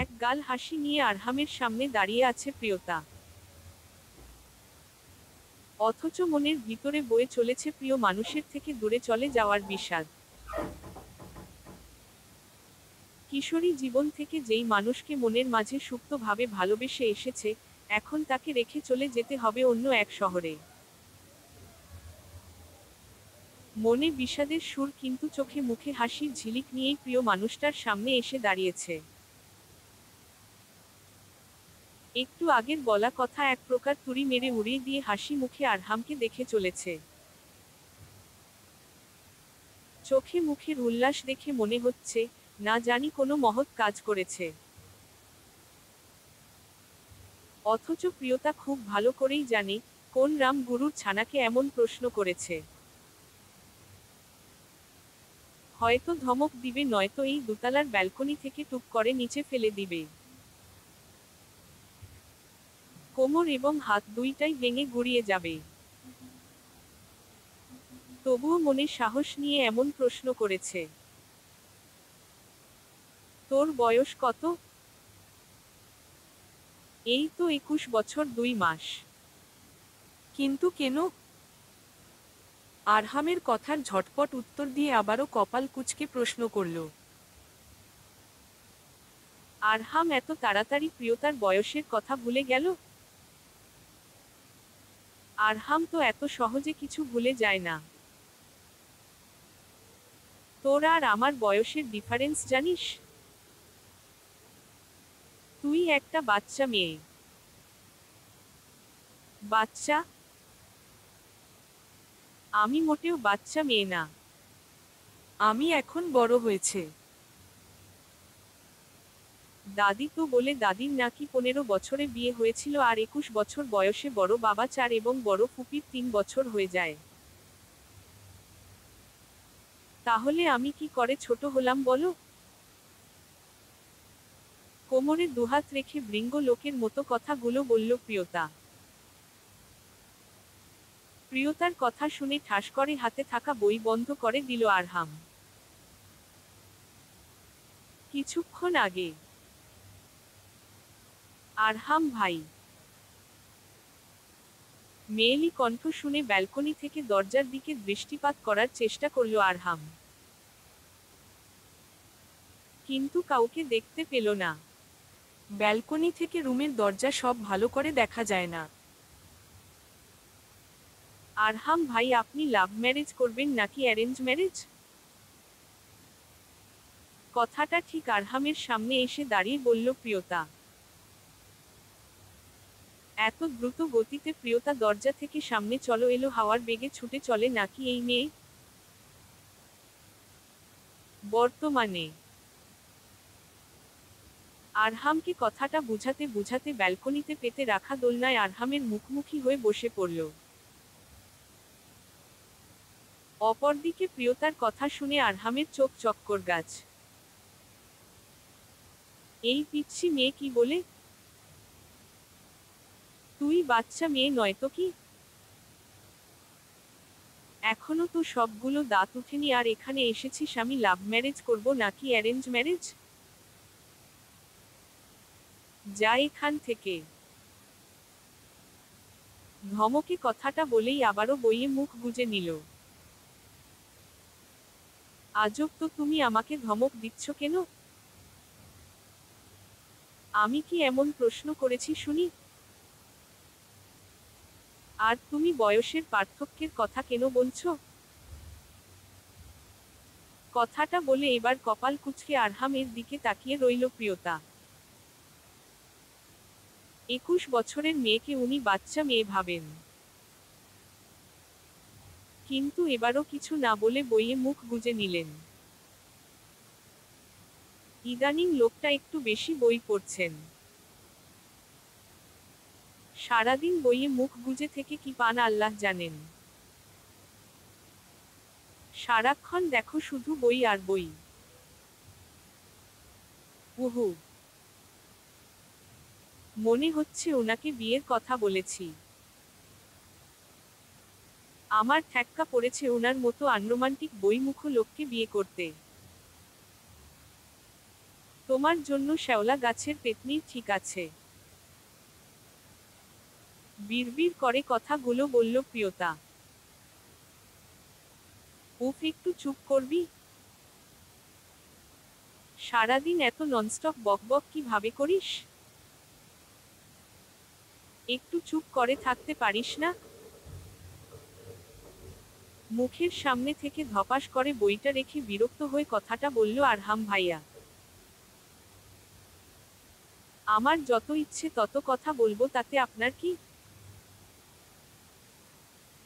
এক গাল হাসি নিয়ে আরহামের সামনে দাঁড়িয়ে আছে প্রিয়তা। অথচ মনের ভিতরে বয়ে চলেছে প্রিয় মানুষের থেকে দূরে চলে যাওয়ার বিষাদ। কিশোরী জীবন থেকে যেই মানুষকে মনের মাঝে সুপ্তভাবে ভালোবেসে এসেছে, এখন তাকে রেখে চলে যেতে হবে অন্য এক শহরে। মনে বিষাদের সুর, কিন্তু চোখে মুখে হাসির ঝিলিক নিয়েই প্রিয় মানুষটার সামনে এসে দাঁড়িয়েছে। একটু আগের বলা কথা এক প্রকার তুড়ি মেরে উড়িয়ে দিয়ে হাসি মুখে আরহামকে দেখে চলেছে। চোখে মুখের উল্লাস দেখে মনে হচ্ছে, না জানি কোনো মহৎ কাজ করেছে। অথচ প্রিয়তা খুব ভালো করেই জানে, কোন রাম গুরুর ছানাকে এমন প্রশ্ন করেছে। হয়তো ধমক দিবে, নয়তো এই দোতলার ব্যালকনি থেকে টুপ করে নিচে ফেলে দিবে। কোমর এবং হাত দুইটাই ভেঙে গুড়িয়ে যাবে। তবুও মনে সাহস নিয়ে এমন প্রশ্ন করেছে। তোর বয়স কত? এই তো 21 বছর 2 মাস। কিন্তু কেন? আরহামের কথার ঝটপট উত্তর দিয়ে আবারও কপাল কুঁচকে প্রশ্ন করল। আরহাম এত তাড়াতাড়ি প্রিয়তার বয়সের কথা ভুলে গেল? আরহাম তো এত সহজে কিছু ভুলে যায় না। তোর আর আমার বয়সের ডিফারেন্স জানিস? তুই একটা বাচ্চা মেয়ে। বাচ্চা? আমি মোটেও বাচ্চা মেয়ে না। আমি এখন বড় হয়েছে। দাদি তো বলে দাদির নাকি 15 বছরে বিয়ে হয়েছিল আর 21 বছর বয়সে বড় বাবা 4 এবং বড় ফুপির 3 বছর হয়ে যায়। তাহলে আমি কি করে ছোট হলাম বলো? কোমরে দুহাত রেখে বৃঙ্গ লোকের মতো কথাগুলো বলল প্রিয়তা। প্রিয়তার কথা শুনে ঠাস করে হাতে থাকা বই বন্ধ করে দিল আরহাম। কিছুক্ষণ আগে। আরহাম ভাই। মেয়েলি কণ্ঠ শুনে ব্যালকনি থেকে দরজার দিকে দৃষ্টিপাত করার চেষ্টা করল আরহাম। কিন্তু কাউকে দেখতে পেল না। ব্যালকনি থেকে রুমের দরজা সব ভালো করে দেখা যায় না। আরহাম ভাই, আপনি লাভ ম্যারেজ করবেন নাকি অ্যারেঞ্জ ম্যারেজ? কথাটা ঠিক আরহামের সামনে এসে দাঁড়িয়ে বলল প্রিয়তা। এত দ্রুত গতিতে প্রিয়তা দরজা থেকে সামনে চলো এলো হাওয়ার বেগে ছুটে চলে নাকি এই মেয়ে? বর্তমানে। আরহামকে কথাটা বুঝাতে বুঝাতে ব্যালকনিতে পেতে রাখা দোলনায় আরহামের মুখোমুখি হয়ে বসে পড়ল। অপরদিকে প্রিয়তার কথা শুনে আরহামের চোখ চক্কর গাছ। এই পিচ্ছি মেয়ে কি বলে? তুই বাচ্চা মেয়ে নয় তো কি? এখনো তো সবগুলো দাঁত উঠেনি আর এখানে এসেছিস আমি লাভ ম্যারেজ করব নাকি অ্যারেঞ্জ ম্যারেজ? যা এখান থেকে। ধমকে কথাটা বলেই আবারও বইয়ে মুখ গুজে নিল। আজব তো, তুমি আমাকে ধমক দিচ্ছ কেন? আমি কি এমন প্রশ্ন করেছি শুনি? আর তুমি বয়সের পার্থক্যের কথা কেন বলছো? কথাটা বলে এবার কপাল কুঁচকে আরহামের দিকে তাকিয়ে রইল প্রিয়তা। 21 বছরের মেয়েকে উনি বাচ্চা মেয়ে ভাবেন। কিন্তু এবারও কিছু না বলে বইয়ে মুখ গুজে নিলেন। ইদানিং লোকটা একটু বেশি বই পড়ছেন। সারাদিন বইয়ে মুখ গুজে থেকে কি পান আল্লাহ জানেন। সারাক্ষণ দেখো শুধু বই আর বই। উহু। মনে হচ্ছে ওনাকে বিয়ের কথা বলেছি। আমার ঠ্যাক্কা পড়েছে ওনার মতো আনরোমান্টিক বইমুখো লোককে বিয়ে করতে। তোমার জন্য শ্যাওলা গাছের পেতনির ঠিক আছে। বিড়বিড় করে কথাগুলো বলল প্রিয়তা। উফ, একটু চুপ করবি? সারাদিন এত ননস্টপ বকবক কিভাবে করিস? একটু চুপ করে থাকতে পারিস না? মুখের সামনে থেকে ধপাস করে বইটা রেখে বিরক্ত হয়ে কথাটা বলল আরহাম ভাইয়া। আমার যত ইচ্ছে তত কথা বলবো, তাতে আপনার কি?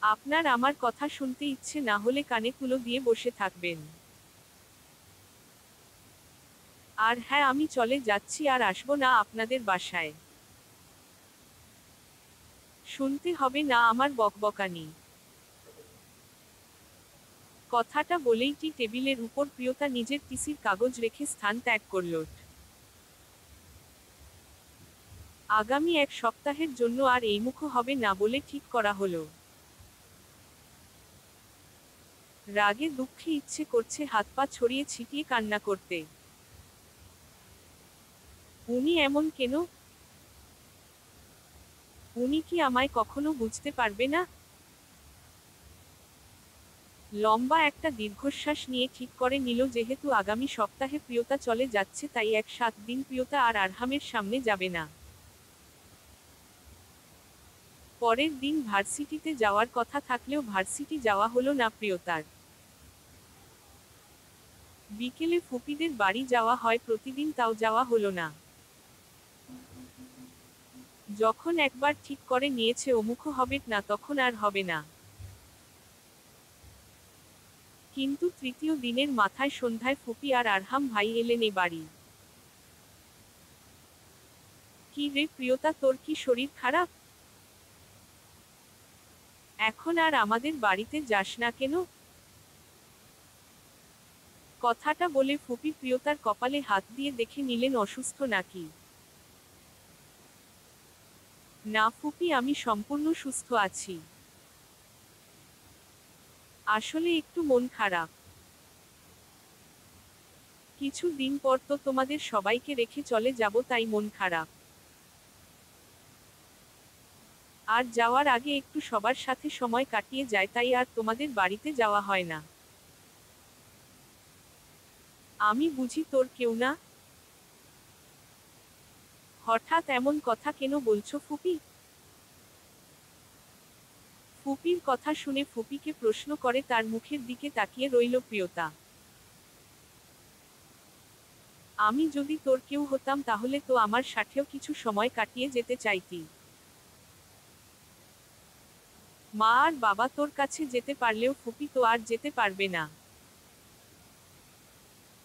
আপনার আমার কথা শুনতে ইচ্ছে না হলে কানে তুলো দিয়ে বসে থাকবেন। আর হ্যাঁ, আমি চলে যাচ্ছি, আর আসবো না আপনাদের বাসায়। শুনতে হবে না আমার বকবকানি। কথাটা বলেই টি টেবিলের উপর প্রিয়তা নিজের টিসির কাগজ রেখে স্থান ত্যাগ করল। আগামী এক সপ্তাহের জন্য আর এইমুখো হবে না বলে ঠিক করা হলো। রাগে দুঃখে ইচ্ছে করছে হাত পা ছড়িয়ে ছিটিয়ে কান্না করতে। উনি এমন কেন? উনি কি আমায় কখনো বুঝতে পারবে না? লম্বা একটা দীর্ঘশ্বাস নিয়ে ঠিক করে নিল যেহেতু আগামী সপ্তাহে প্রিয়তা চলে যাচ্ছে, তাই 7 দিন প্রিয়তা আর আরহামের সামনে যাবে না। পরের দিন ভার্সিটিতে যাওয়ার কথা থাকলেও ভার্সিটি যাওয়া হলো না প্রিয়তার। বিকেলে ফুপিদের বাড়ি যাওয়া হয় প্রতিদিন, তাও যাওয়া হলো না। যখন একবার ঠিক করে নিয়েছে অমুখো হবে না, তখন আর হবে না। কিন্তু তৃতীয় দিনের মাথায় সন্ধ্যায় ফুপি আর আরহাম ভাই এলেন এ বাড়ি। কি রে প্রিয়তা, তোর কি শরীর খারাপ? এখন আর আমাদের বাড়িতে যাস না কেন? কথাটা বলে ফুপি প্রিয়তার কপালে হাত দিয়ে দেখে নিলেন অসুস্থ নাকি। না ফুপি, আমি সম্পূর্ণ সুস্থ আছি। আসলে একটু মন খারাপ। কিছু দিন পর তো তোমাদের সবাইকে রেখে চলে যাব, তাই মন খারাপ। আর যাওয়ার আগে একটু সবার সাথে সময় কাটিয়ে যায়, তাই আর তোমাদের বাড়িতে যাওয়া হয় না। আমি বুঝি তোর কেউ না? হঠাৎ এমন কথা কেন বলছো ফুপি? ফুপির কথা শুনে ফুপিকে প্রশ্ন করে তার মুখের দিকে তাকিয়ে রইল প্রিয়তা। আমি যদি তোর কেউ হতাম তাহলে তো আমার সাথেও কিছু সময় কাটিয়ে যেতে চাইতি। মা আর বাবা তোর কাছে যেতে পারলেও ফুপি তো আর যেতে পারবে না।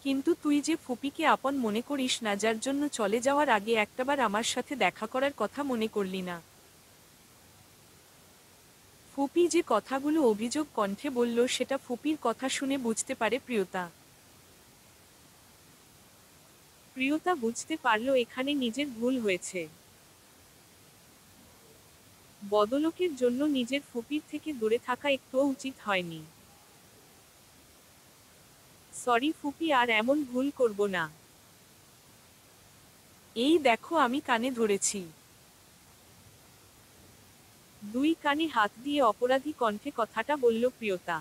কিন্তু তুই যে ফুপিকে আপন মনে করিস না, যার জন্য চলে যাওয়ার আগে একটাবার আমার সাথে দেখা করার কথা মনে করলি না? ফুপি যে কথাগুলো অভিযোগ কণ্ঠে বলল সেটা ফুপির কথা শুনে বুঝতে পারে প্রিয়তা। প্রিয়তা বুঝতে পারল এখানে নিজের ভুল হয়েছে। বদলোকের জন্য নিজের ফুপির থেকে দূরে থাকা একটুও উচিত হয়নি। সরি ফুপি, আর এমন ভুল করব না। এই দেখো, আমি কানে ধরেছি। দুই কানে হাত দিয়ে অপরাধী কণ্ঠে কথাটা বলল প্রিয়তা।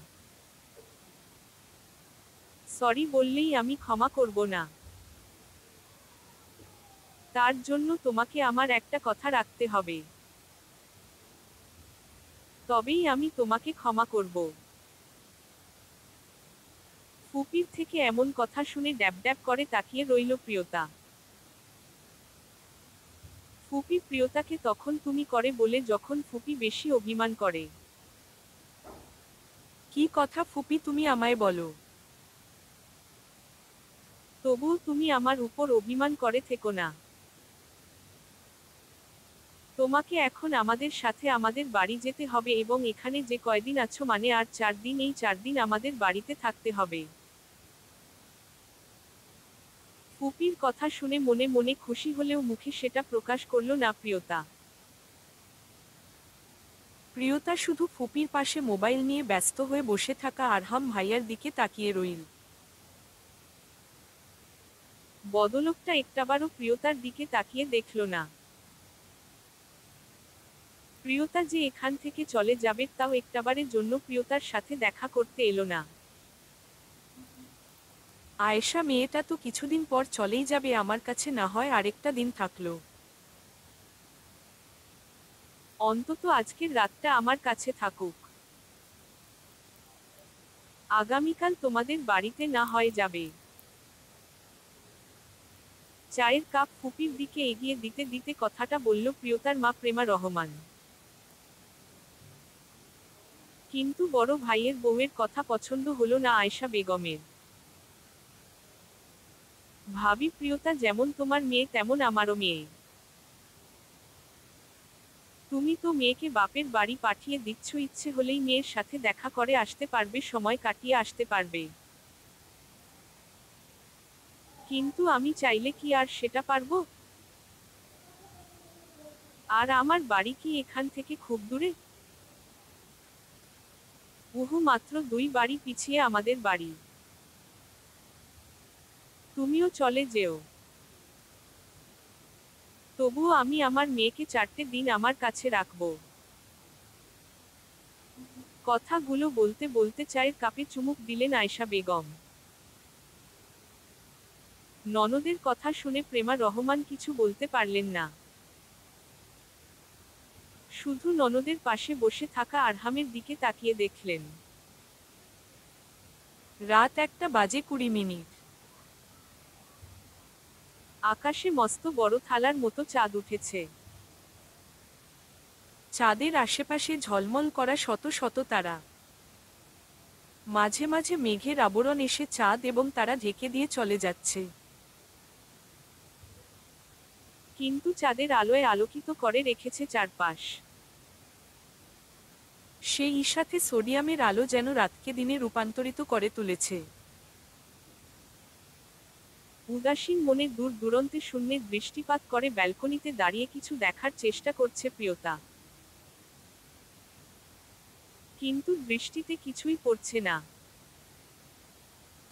সরি বললেই আমি ক্ষমা করব না। তার জন্য তোমাকে আমার একটা কথা রাখতে হবে। তবেই আমি তোমাকে ক্ষমা করব। ফুপির থেকে এমন কথা শুনে ড্যাব ড্যাব করে তাকিয়ে রইল প্রিয়তা। ফুপি প্রিয়তাকে তখন তুমি করে বলে যখন ফুপি বেশি অভিমান করে। কি কথা ফুপি, তুমি আমায় বলো। তবুও তুমি আমার উপর অভিমান করে থেকো না। তোমাকে এখন আমাদের সাথে আমাদের বাড়ি যেতে হবে এবং এখানে যে কয়দিন আছো মানে আর 4 দিন, এই 4 দিন আমাদের বাড়িতে থাকতে হবে। ফুপির কথা শুনে মনে মনে খুশি হলেও মুখে সেটা প্রকাশ করল না প্রিয়তা। প্রিয়তা শুধু ফুপির পাশে মোবাইল নিয়ে ব্যস্ত হয়ে বসে থাকা আরহাম ভাইয়ার দিকে তাকিয়ে রইল। বদলোকটা একটাবারও প্রিয়তার দিকে তাকিয়ে দেখল না। প্রিয়তা যে এখান থেকে চলে যাবে তাও একটাবারের জন্য প্রিয়তার সাথে দেখা করতে এলো না। আয়েশা মেয়েটা তো কিছুদিন পর চলেই যাবে, আমার কাছে না হয় আরেকটা দিন থাকলো। অন্তত আজকের রাতটা আমার কাছে থাকুক। আগামীকাল তোমাদের বাড়িতে না হয় যাবে। চায়ের কাপ ফুপির দিকে এগিয়ে দিতে দিতে কথাটা বলল প্রিয়তার মা প্রেমা রহমান। কিন্তু বড় ভাইয়ের বউয়ের কথা পছন্দ হলো না আয়েশা বেগমের। ভাবি প্রিয়তা যেমন তোমার মেয়ে তেমন আমারও মেয়ে। তুমি তো মেয়েকে বাপের বাড়ি পাঠিয়ে দিচ্ছ, ইচ্ছে হলেই মেয়ের সাথে দেখা করে আসতে পারবে, সময় কাটিয়ে আসতে পারবে। কিন্তু আমি চাইলে কি আর সেটা পারবো? আর আমার বাড়ি কি এখান থেকে খুব দূরে? উহু, মাত্র 2 বাড়ি পিছিয়ে আমাদের বাড়ি। তুমিও চলে যেও। তবুও আমি আমার মেয়েকে 4টে দিন আমার কাছে রাখবো। কথাগুলো বলতে বলতে চায়ের কাপে চুমুক দিলেন আয়েশা বেগম। ননদের কথা শুনে প্রেমা রহমান কিছু বলতে পারলেন না। শুধু ননদের পাশে বসে থাকা আরহামের দিকে তাকিয়ে দেখলেন। রাত 1:20। আকাশে মস্ত বড় থালার মতো চাঁদ উঠেছে। চাঁদের আশেপাশে ঝলমল করা শত শত তারা। মাঝে মাঝে মেঘের আবরণ এসে চাঁদ এবং তারা ঢেকে দিয়ে চলে যাচ্ছে। কিন্তু চাঁদের আলোয় আলোকিত করে রেখেছে চারপাশ। সেই সাথে সোডিয়ামের আলো যেন রাতকে দিনে রূপান্তরিত করে তুলেছে। উদাসীন মনে দূর দূরান্তে শূন্যে দৃষ্টিপাত করে ব্যালকনিতে দাঁড়িয়ে কিছু দেখার চেষ্টা করছে প্রিয়তা। কিন্তু দৃষ্টিতে কিছুই পড়ছে না।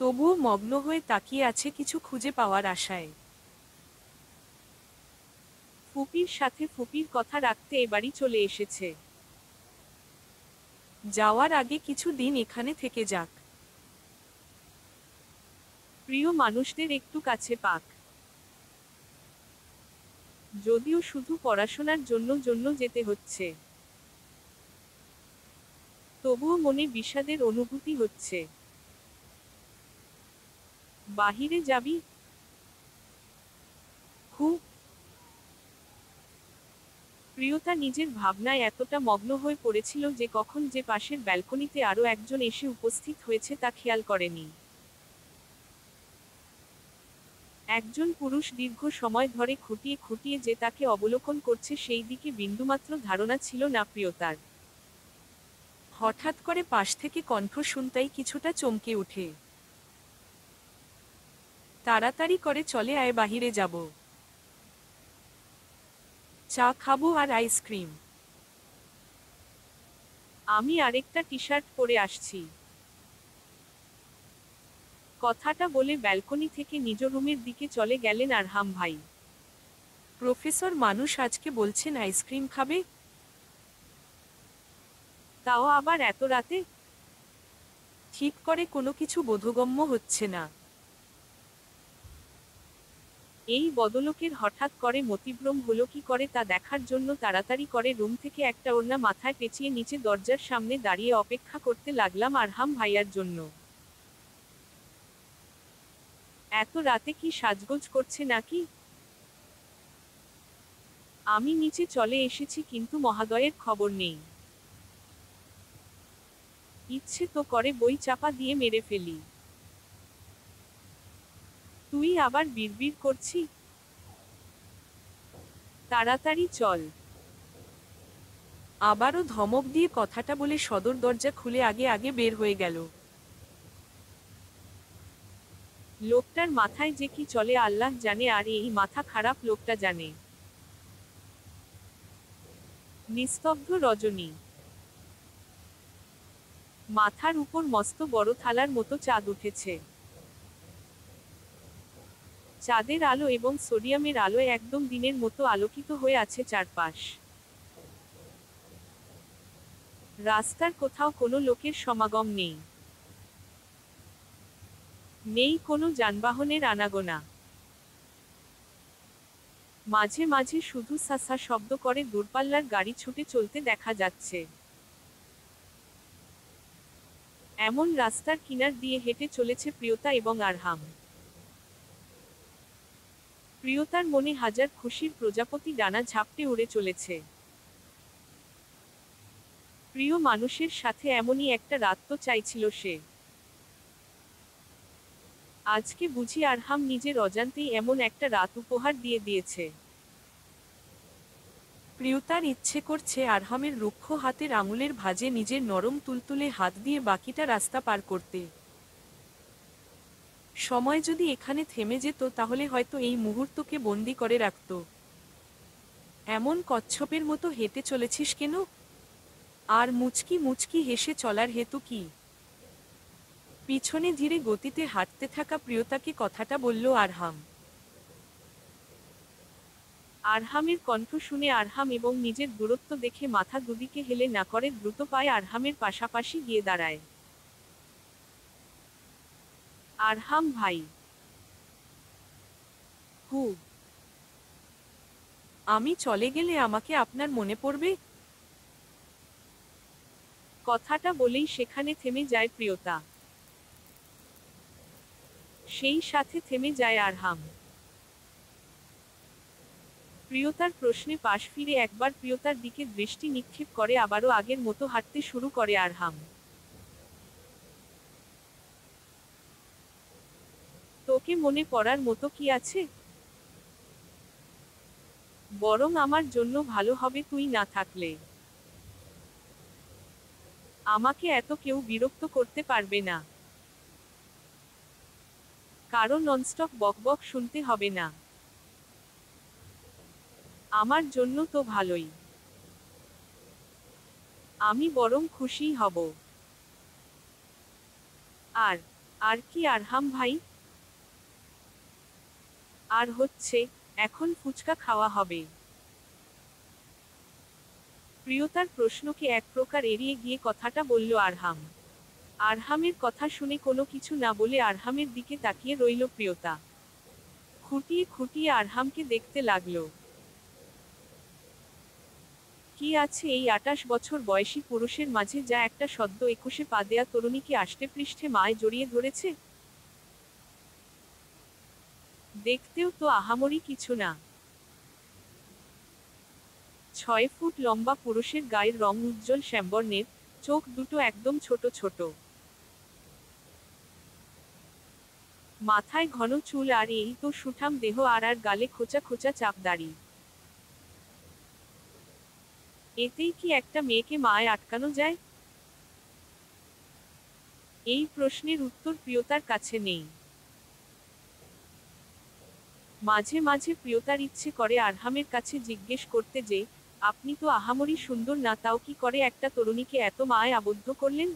তবুও মগ্ন হয়ে তাকিয়ে আছে কিছু খুঁজে পাওয়ার আশায়। ফুপির সাথে ফুপির কথা রাখতে এবারই চলে এসেছে। যাওয়ার আগে কিছু দিন এখানে থেকে যাক। প্রিয় মানুষদের একটু কাছে পাক। যদিও শুধু পড়াশোনার জন্য যেতে হচ্ছে, তবুও মনে বিষাদের অনুভূতি হচ্ছে। বাহিরে যাবি? খুব। প্রিয়তা নিজের ভাবনায় এতটা মগ্ন হয়ে পড়েছিল যে কখন যে পাশের ব্যালকনিতে আরও একজন এসে উপস্থিত হয়েছে তা খেয়াল করেনি। একজন পুরুষ দীর্ঘ সময় ধরে খুঁটিয়ে খুঁটিয়ে যে তাকে অবলোকন করছে সেই দিকে বিন্দুমাত্র ধারণা ছিল না প্রিয়তার। হঠাৎ করে পাশ থেকে কণ্ঠ শুনতেই কিছুটা চমকে উঠে। তাড়াতাড়ি করে চলে আয়, বাহিরে যাব। চা খাবো আর আইসক্রিম। আমি আরেকটা টি-শার্ট পরে আসছি। কথাটা বলে ব্যালকনি থেকে নিজ রুমের দিকে চলে গেলেন আরহাম ভাই। প্রফেসর মানুষ আজকে বলছেন আইসক্রিম খাবে? তাও আবার এত রাতে? ঠিক করে কোনো কিছু বোধগম্য হচ্ছে না। এই বদলোকের হঠাৎ করে মতিভ্রম হলো কি করে তা দেখার জন্য তাড়াতাড়ি করে রুম থেকে একটা ওড়না মাথায় পেঁচিয়ে নিচে দরজার সামনে দাঁড়িয়ে অপেক্ষা করতে লাগলাম আরহাম ভাইয়ার জন্য। এত রাতে কি সাজগোজ করছে নাকি? আমি নিচে চলে এসেছি কিন্তু মহাদয়ের খবর নেই। ইচ্ছে তো করে বই চাপা দিয়ে মেরে ফেলি। তুই আবার বিড়বিড় করছি? তাড়াতাড়ি চল। আবারও ধমক দিয়ে কথাটা বলে সদর দরজা খুলে আগে আগে বের হয়ে গেল। লোকটার মাথায় যে কি চলে আল্লাহ জানে, আর এই মাথা খারাপ লোকটা জানে। নিস্তব্ধ রজনী। মাথার উপর মস্ত বড় থালার মতো চাঁদ উঠেছে। চাঁদের আলো এবং সোডিয়ামের আলোয় একদম দিনের মতো আলোকিত হয়ে আছে চারপাশ। রাস্তার কোথাও কোনো লোকের সমাগম নেই। নেই কোনো যানবাহনের আনাগোনা। মাঝে মাঝে শুধু সাসা শব্দ করে দূরপাল্লার গাড়ি ছুটে চলতে দেখা যাচ্ছে। এমন রাস্তার কিনার দিয়ে হেঁটে চলেছে প্রিয়তা এবং আরহাম। প্রিয়তার মনে হাজার খুশির প্রজাপতি ডানা ঝাপটে উড়ে চলেছে। প্রিয় মানুষের সাথে এমনই একটা রাত তো চাইছিল সে। আজকে বুঝি আরহাম নিজের অজান্তেই এমন একটা রাত উপহার দিয়ে দিয়েছে। প্রিয়তার ইচ্ছে করছে আরহামের রুক্ষ হাতের আঙুলের ভাঁজে নিজের নরম তুলতুলে হাত দিয়ে বাকিটা রাস্তা পার করতে। সময় যদি এখানে থেমে যেত তাহলে হয়তো এই মুহূর্তকে বন্দি করে রাখত। এমন কচ্ছপের মতো হেঁটে চলেছিস কেন? আর মুচকি মুচকি হেসে চলার হেতু কি? পিছনে ধীরে গতিতে হাঁটতে থাকা প্রিয়তাকে কথাটা বলল আরহাম। আরহামের কণ্ঠ শুনে আরহাম এবং নিজের দূরত্ব দেখে মাথা দুদিকে হেলে না করে দ্রুত পায়ে আরহামের পাশাপাশি গিয়ে দাঁড়ায়। আরহাম ভাই। হু। আমি চলে গেলে আমাকে আপনার মনে পড়বে? কথাটা বলেই সেখানে থেমে যায় প্রিয়তা। সেই সাথে থেমে যায় আরহাম। প্রিয়তার প্রশ্নে পাশ ফিরে একবার প্রিয়তার দিকে দৃষ্টি নিক্ষেপ করে আবারও আগের মতো হাঁটতে শুরু করে আরহাম। তোকে মনে পড়ার মতো কি আছে? বরং আমার জন্য ভালো হবে তুই না থাকলে। আমাকে এত কেউ বিরক্ত করতে পারবে না। কারো ননস্টপ বকবক শুনতে হবে না। আমার জন্য তো ভালোই। আমি বরং খুশিই হব। আর আর কি আরহাম ভাই? আর হচ্ছে, এখন ফুচকা খাওয়া হবে। প্রিয়তার প্রশ্নকে এক প্রকার এড়িয়ে গিয়ে কথাটা বলল আরহাম। আরহামের কথা শুনে কোনো কিছু না বলে আরহামের দিকে তাকিয়ে রইল প্রিয়তা। খুঁটিয়ে খুঁটিয়ে আরহামকে দেখতে লাগলো। কি আছে এই 28 বছর বয়সী পুরুষের মাঝে যা একটা সদ্য 21-এ পা দেয়া তরুণীকে আষ্টেপৃষ্ঠে মায় জড়িয়ে ধরেছে? দেখতেও তো আহামরি কিছু না। 6 ফুট লম্বা পুরুষের গায়ের রং উজ্জ্বল শ্যামবর্ণের, চোখ দুটো একদম ছোট ছোট। মাথায় ঘন চুল আর এই তো সুঠাম দেহ আর গালে খোঁচা খোঁচা চাপ দাড়ি। এতেই কি একটা মেয়েকে মায় আটকানো যায়? এই প্রশ্নের উত্তর প্রিয়তার কাছে নেই। মাঝে মাঝে প্রিয়তার ইচ্ছে করে আরহামের কাছে জিজ্ঞেস করতে যে, আপনি তো আহামরি সুন্দর না, তাও কি করে একটা তরুণীকে এত মায় আবদ্ধ করলেন?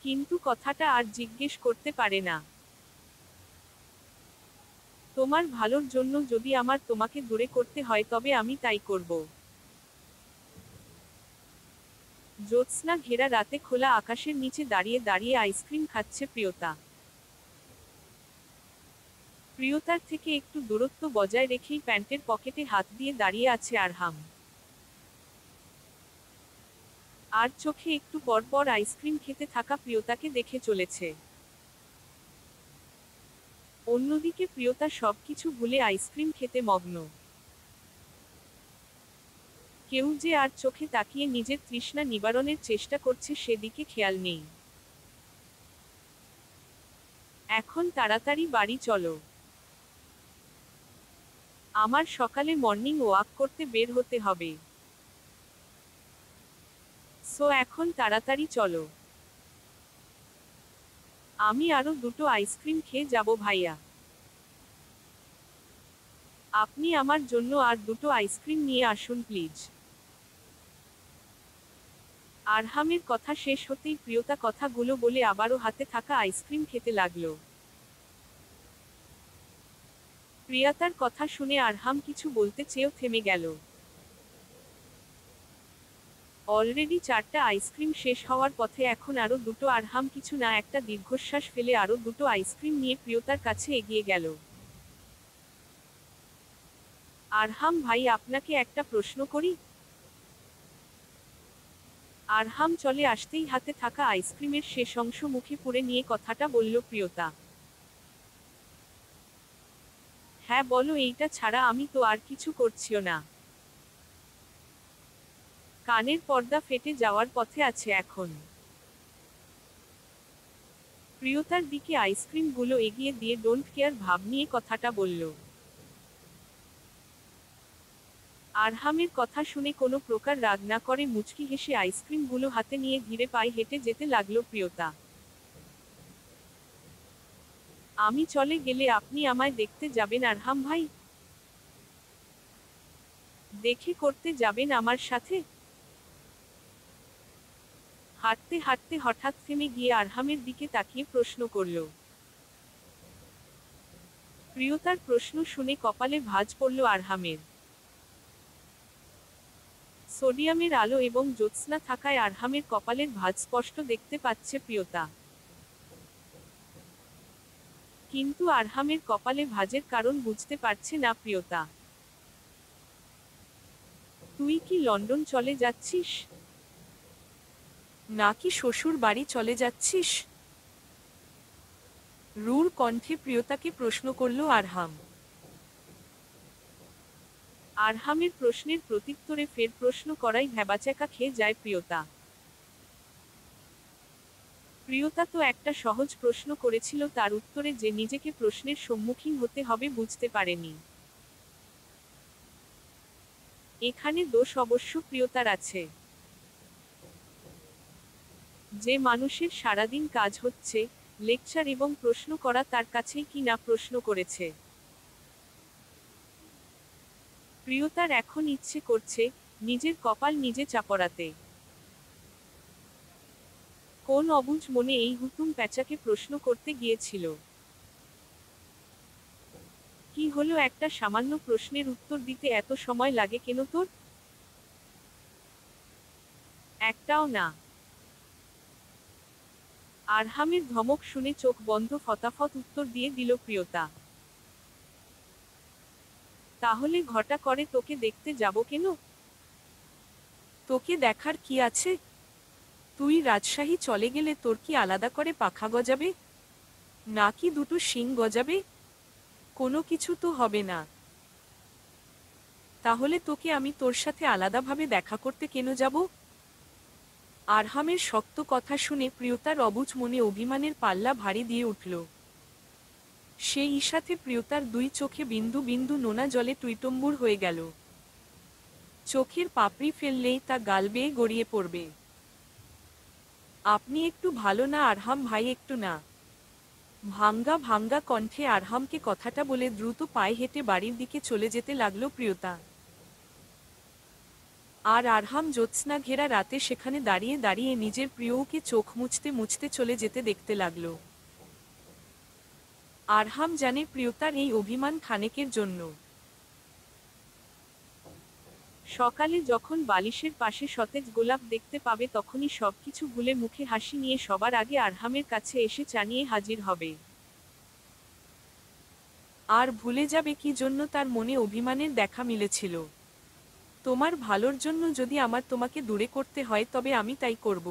কিন্তু কথাটা আর জিজ্ঞেস করতে পারে না। তোমার ভালোর জন্য যদি আমার তোমাকে দূরে করতে হয় তবে আমি তাই করব। জ্যোৎস্না ঘেরা রাতে খোলা আকাশের নিচে দাঁড়িয়ে দাঁড়িয়ে আইসক্রিম খাচ্ছে প্রিয়তা। প্রিয়তার থেকে একটু দূরত্ব বজায় রেখেই প্যান্টের পকেটে হাত দিয়ে দাঁড়িয়ে আছে আরহাম। আর চোখে একটু পর পর আইসক্রিম খেতে থাকা প্রিয়তাকে দেখে চলেছে। অন্যদিকে প্রিয়তা সবকিছু ভুলে আইসক্রিম খেতে মগ্ন। কেউ যে আর চোখে তাকিয়ে নিজের তৃষ্ণা নিবারণের চেষ্টা করছে সেদিকে খেয়াল নেই। এখন তাড়াতাড়ি বাড়ি চলো। আমার সকালে মর্নিং ওয়াক করতে বের হতে হবে। সো এখন তাড়াতাড়ি চলো। আমি আরো দুটো আইসক্রিম খেয়ে যাব ভাইয়া। আপনি আমার জন্য আর দুটো আইসক্রিম নিয়ে আসুন প্লিজ। আরহামের কথা শেষ হতেই প্রিয়তা কথাগুলো বলে আবারও হাতে থাকা আইসক্রিম খেতে লাগলো। প্রিয়াতার কথা শুনে আরহাম কিছু বলতে চেয়েও থেমে গেল। অলরেডি 4টা আইসক্রিম শেষ হওয়ার পথে, এখন আরো দুটো। আরহাম কিছু না একটা দীর্ঘশ্বাস ফেলে আরো দুটো আইসক্রিম নিয়ে প্রিয়তার কাছে এগিয়ে গেল। আরহাম ভাই, আপনাকে একটা প্রশ্ন করি? আরহাম চলে আসতেই হাতে থাকা আইসক্রিমের শেষ অংশ মুখে পুরে নিয়ে কথাটা বলল প্রিয়তা। হ্যাঁ বলো, এইটা ছাড়া আমি তো আর কিছু করছিও না। কানের পর্দা ফেটে যাওয়ার পথে আছে এখন। প্রিয়তার দিকে আইসক্রিমগুলো এগিয়ে দিয়ে ডোন্ট কেয়ার ভাব নিয়ে কথাটা বলল। আরহামের কথা শুনে কোনো প্রকার রাগ না করে মুচকি হেসে আইসক্রিমগুলো হাতে নিয়ে ধীরে পায়ে হেঁটে যেতে লাগলো প্রিয়তা। আমি চলে গেলে আপনি আমায় দেখতে যাবেন আরহাম ভাই? দেখে করতে যাবেন আমার সাথে? হাঁটতে হাঁটতে হঠাৎ থেমে গিয়ে আরহামের দিকে তাকিয়ে প্রশ্ন করল। প্রিয়তার প্রশ্ন শুনে কপালে ভাঁজ পড়ল আরহামের। সোডিয়ামের আলো এবং জ্যোৎস্না থাকায় আরহামের কপালের ভাঁজ স্পষ্ট দেখতে পাচ্ছে প্রিয়তা। কিন্তু আরহামের কপালে ভাঁজের কারণ বুঝতে পারছে না প্রিয়তা। তুই কি লন্ডন চলে যাচ্ছিস? নাকি শ্বশুর বাড়ি চলে যাচ্ছিস? রূঢ় কণ্ঠে প্রিয়তাকে প্রশ্ন করল আরহাম। আরহামের প্রশ্নের প্রত্যুত্তরে ফের প্রশ্ন করাই ভ্যাবাচ্যাকা খেয়ে যায় প্রিয়তা। প্রিয়তা তো একটা সহজ প্রশ্ন করেছিল, তার উত্তরে যে নিজেকে প্রশ্নের সম্মুখীন হতে হবে বুঝতে পারেনি। এখানে দোষ অবশ্য প্রিয়তার আছে। যে মানুষের সারাদিন কাজ হচ্ছে লেকচার এবং প্রশ্ন করা, তার কাছেই কি না প্রশ্ন করেছে। প্রিয়তার এখন ইচ্ছে করছে নিজের কপাল নিজে চাপড়াতে। কোন অবুঝ মনে এই হুতুম প্যাঁচাকে প্রশ্ন করতে গিয়েছিল। কি হলো, একটা সামান্য প্রশ্নের উত্তর দিতে এত সময় লাগে কেন তোর? একটাও না। আরহামের ধমক শুনে চোখ বন্ধ ফতাফত উত্তর দিয়ে দিল প্রিয়তা। তাহলে ঘটা করে তোকে দেখতে যাব কেন? তোকে দেখার কি আছে? তুই রাজশাহী চলে গেলে তোর কি আলাদা করে পাখা গজাবে? নাকি দুটো শিং গজাবে? কোনো কিছু তো হবে না। তাহলে তোকে আমি তোর সাথে আলাদাভাবে দেখা করতে কেন যাব? আরহামের শক্ত কথা শুনে প্রিয়তার অবুঝ মনে অভিমানের পাল্লা ভারী দিয়ে উঠল। সেই ঈষাতে প্রিয়তার দুই চোখে বিন্দু বিন্দু নোনা জলে টুইটম্বুর হয়ে গেল। চোখের পাপড়ি ফেললেই তা গাল বেয়ে গড়িয়ে পড়বে। আপনি একটু ভালো না আরহাম ভাই, একটু না। ভাঙ্গা ভাঙ্গা কণ্ঠে আরহামকে কথাটা বলে দ্রুত পায়ে হেঁটে বাড়ির দিকে চলে যেতে লাগলো প্রিয়তা। আর আরহাম জ্যোৎস্না ঘেরা রাতে সেখানে দাঁড়িয়ে দাঁড়িয়ে নিজের প্রিয়কে চোখ মুছতে মুছতে চলে যেতে দেখতে লাগল। আরহাম জানে প্রিয়তার এই অভিমান খানেকের জন্য। সকালে যখন বালিশের পাশে সতেজ গোলাপ দেখতে পাবে, তখনই সবকিছু ভুলে মুখে হাসি নিয়ে সবার আগে আরহামের কাছে এসে চা নিয়ে হাজির হবে। আর ভুলে যাবে কি জন্য তার মনে অভিমানের দেখা মিলেছিল। তোমার ভালোর জন্য যদি আমার তোমাকে দূরে করতে হয় তবে আমি তাই করব।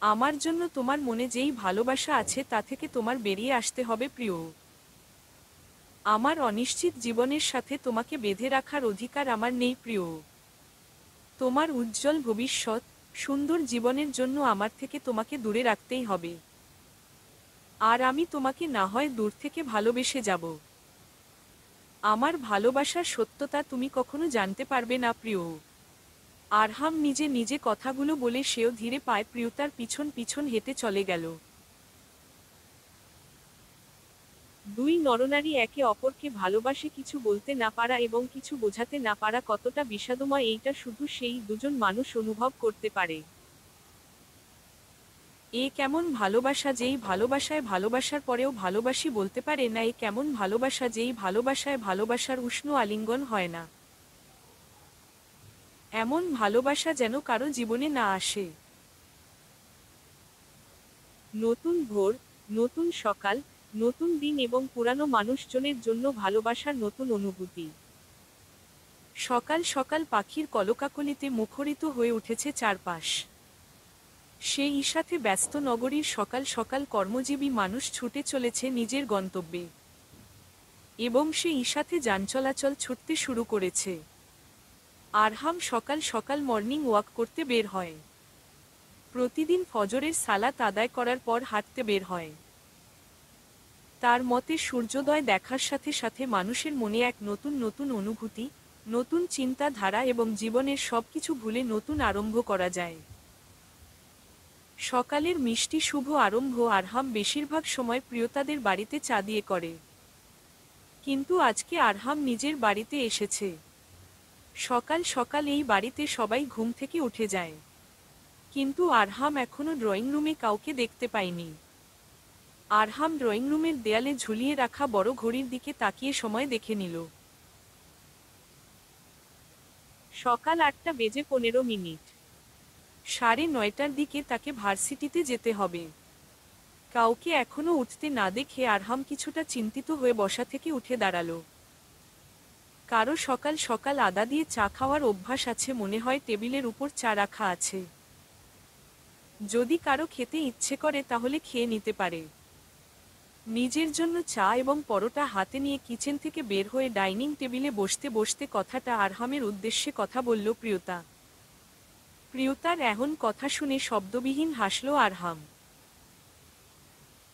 আমার জন্য তোমার মনে যেই ভালোবাসা আছে তা থেকে তোমার বেরিয়ে আসতে হবে প্রিয়। আমার অনিশ্চিত জীবনের সাথে তোমাকে বেঁধে রাখার অধিকার আমার নেই প্রিয়। তোমার উজ্জ্বল ভবিষ্যৎ, সুন্দর জীবনের জন্য আমার থেকে তোমাকে দূরে রাখতেই হবে। আর আমি তোমাকে না হয় দূর থেকে ভালোবেসে যাব। আমার ভালোবাসার সত্যতা তুমি কখনো জানতে পারবে না প্রিয়। আরহাম নিজে নিজে কথাগুলো বলে সেও ধীরে পায়ে প্রিয়তার পিছন পিছন হেঁটে চলে গেল। দুই নরনারী একে অপরকে ভালোবাসে, কিছু বলতে না পারা এবং কিছু বোঝাতে না পারা কতটা বিষাদময় এইটা শুধু সেই দুজন মানুষ অনুভব করতে পারে। এ কেমন ভালোবাসা যেই ভালোবাসায় ভালোবাসার পরেও ভালোবাসি বলতে পারে না, এ কেমন ভালোবাসা যেই ভালোবাসায় ভালোবাসার উষ্ণ আলিঙ্গন হয় না। এমন ভালোবাসা যেন কারো জীবনে না আসে। নতুন ভোর, নতুন সকাল, নতুন দিন এবং পুরানো মানুষজনের জন্য ভালোবাসার নতুন অনুভূতি। সকাল সকাল পাখির কলকাকলিতে মুখরিত হয়ে উঠেছে চারপাশ। সেই ঈশাতে ব্যস্ত নগরীর সকাল সকাল কর্মজীবী মানুষ ছুটে চলেছে নিজের গন্তব্যে। এবং সে ঈশাতে যান চলাচল ছুটতে শুরু করেছে। আরহাম সকাল সকাল মর্নিং ওয়াক করতে বের হয়। প্রতিদিন ফজরের সালাত আদায় করার পর হাঁটতে বের হয়। তার মতে সূর্যোদয় দেখার সাথে সাথে মানুষের মনে এক নতুন নতুন অনুভূতি, নতুন চিন্তাধারা এবং জীবনের সবকিছু ভুলে নতুন আরম্ভ করা যায়। সকালের মিষ্টি শুভ আরম্ভ আরহাম বেশিরভাগ সময় প্রিয়তাদের বাড়িতে চা দিয়ে করে। কিন্তু আজকে আরহাম নিজের বাড়িতে এসেছে। সকাল সকাল এই বাড়িতে সবাই ঘুম থেকে উঠে যায়। কিন্তু আরহাম এখনো ড্রয়িং রুমে কাউকে দেখতে পায়নি। আরহাম ড্রয়িং রুমের দেয়ালে ঝুলিয়ে রাখা বড় ঘড়ির দিকে তাকিয়ে সময় দেখে নিল। সকাল 8:15। 9:30টার দিকে তাকে ভার্সিটিতে যেতে হবে। কাউকে এখনো উঠতে না দেখে আরহাম কিছুটা চিন্তিত হয়ে বসা থেকে উঠে দাঁড়ালো। কারো সকাল সকাল আদা দিয়ে চা খাওয়ার অভ্যাস আছে, মনে হয় টেবিলের উপর চা রাখা আছে। যদি কারো খেতে ইচ্ছে করে তাহলে খেয়ে নিতে পারে। নিজের জন্য চা এবং পরোটা হাতে নিয়ে কিচেন থেকে বের হয়ে ডাইনিং টেবিলে বসতে বসতে কথাটা আরহামের উদ্দেশ্যে কথা বলল প্রিয়তা। প্রিয়তার এমন কথা শুনে শব্দবিহীন হাসল আরহাম।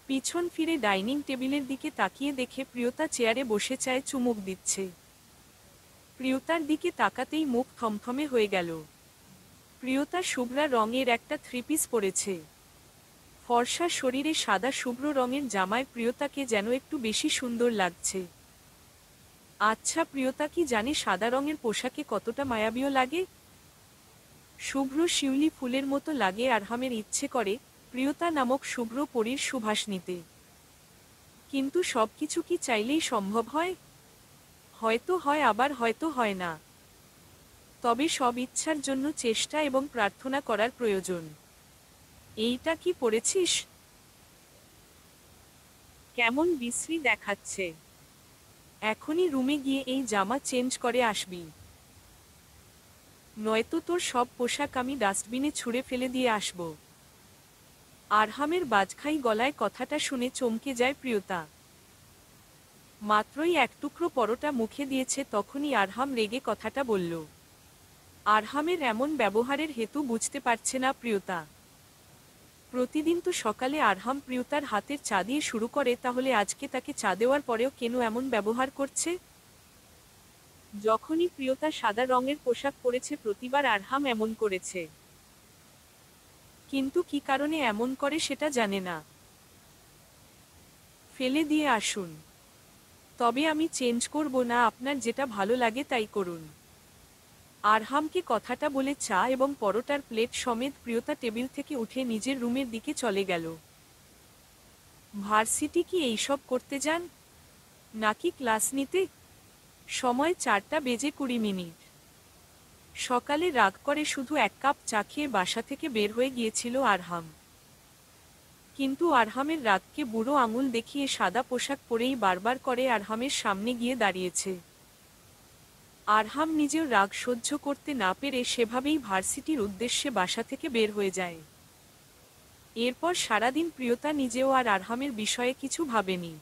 পিছন ফিরে ডাইনিং টেবিলের দিকে তাকিয়ে দেখে প্রিয়তা চেয়ারে বসে চায়ে চুমুক দিচ্ছে। প্রিয়তার দিকে তাকাতেই মুখ থমথমে হয়ে গেল। প্রিয়তা শুভ্রা রঙের একটা থ্রিপিস পরেছে। ফর্সা শরীরে সাদা শুভ্র রঙের জামায় প্রিয়তাকে যেন একটু বেশি সুন্দর লাগছে। আচ্ছা, প্রিয়তা কি জানে সাদা রঙের পোশাকে কতটা মায়াবীয় লাগে? শুভ্র শিউলি ফুলের মতো লাগে। আরহামের ইচ্ছে করে প্রিয়তা নামক শুভ্র পরীর সুবাস নিতে। কিন্তু সবকিছু কি চাইলেই সম্ভব হয়? হয়তো হয়, আবার হয়তো হয় না। তবে সব ইচ্ছার জন্য চেষ্টা এবং প্রার্থনা করার প্রয়োজন। এইটা কি পড়েছিস? কেমন বিশ্রী দেখাচ্ছে। এখনই রুমে গিয়ে এই জামা চেঞ্জ করে আসবি, নয়তো তোর সব পোশাক আমি ডাস্টবিনে ছুঁড়ে ফেলে দিয়ে আসব। আরহামের বাজখাই গলায় কথাটা শুনে চমকে যায় প্রিয়তা। মাত্রই এক টুকরো পরোটা মুখে দিয়েছে তখনই আরহাম রেগে কথাটা বলল। আরহামের এমন ব্যবহারের হেতু বুঝতে পারছে না প্রিয়তা। প্রতিদিন তো সকালে আরহাম প্রিয়তার হাতের চা দিয়ে শুরু করে, তাহলে আজকে তাকে চা দেওয়ার পরেও কেন এমন ব্যবহার করছে? যখনই প্রিয়তা সাদা রঙের পোশাক পরেছে প্রতিবার আরহাম এমন করেছে। কিন্তু কি কারণে এমন করে সেটা জানে না। ফেলে দিয়ে আসুন। তবে আমি চেঞ্জ করব না, আপনার যেটা ভালো লাগে তাই করুন। আরহামকে কথাটা বলে চা এবং পরোটার প্লেট সমেত প্রিয়তা টেবিল থেকে উঠে নিজের রুমের দিকে চলে গেল। ভার্সিটি কি এইসব করতে যান, নাকি ক্লাস নিতে? সময় 4:20। সকালে রাগ করে শুধু এক কাপ চা খেয়ে বাসা থেকে বের হয়ে গিয়েছিল আরহাম। কিন্তু আরহামের রাগকে বুড়ো আঙুল দেখিয়ে সাদা পোশাক পরেই বারবার করে আরহামের সামনে গিয়ে দাঁড়িয়েছে। আরহাম নিজেও রাগ সহ্য করতে না পেরে সেভাবেই ভার্সিটির উদ্দেশ্যে বাসা থেকে বের হয়ে যায়। এরপর সারাদিন প্রিয়তা নিজেও আর আরহামের বিষয়ে কিছু ভাবেনি।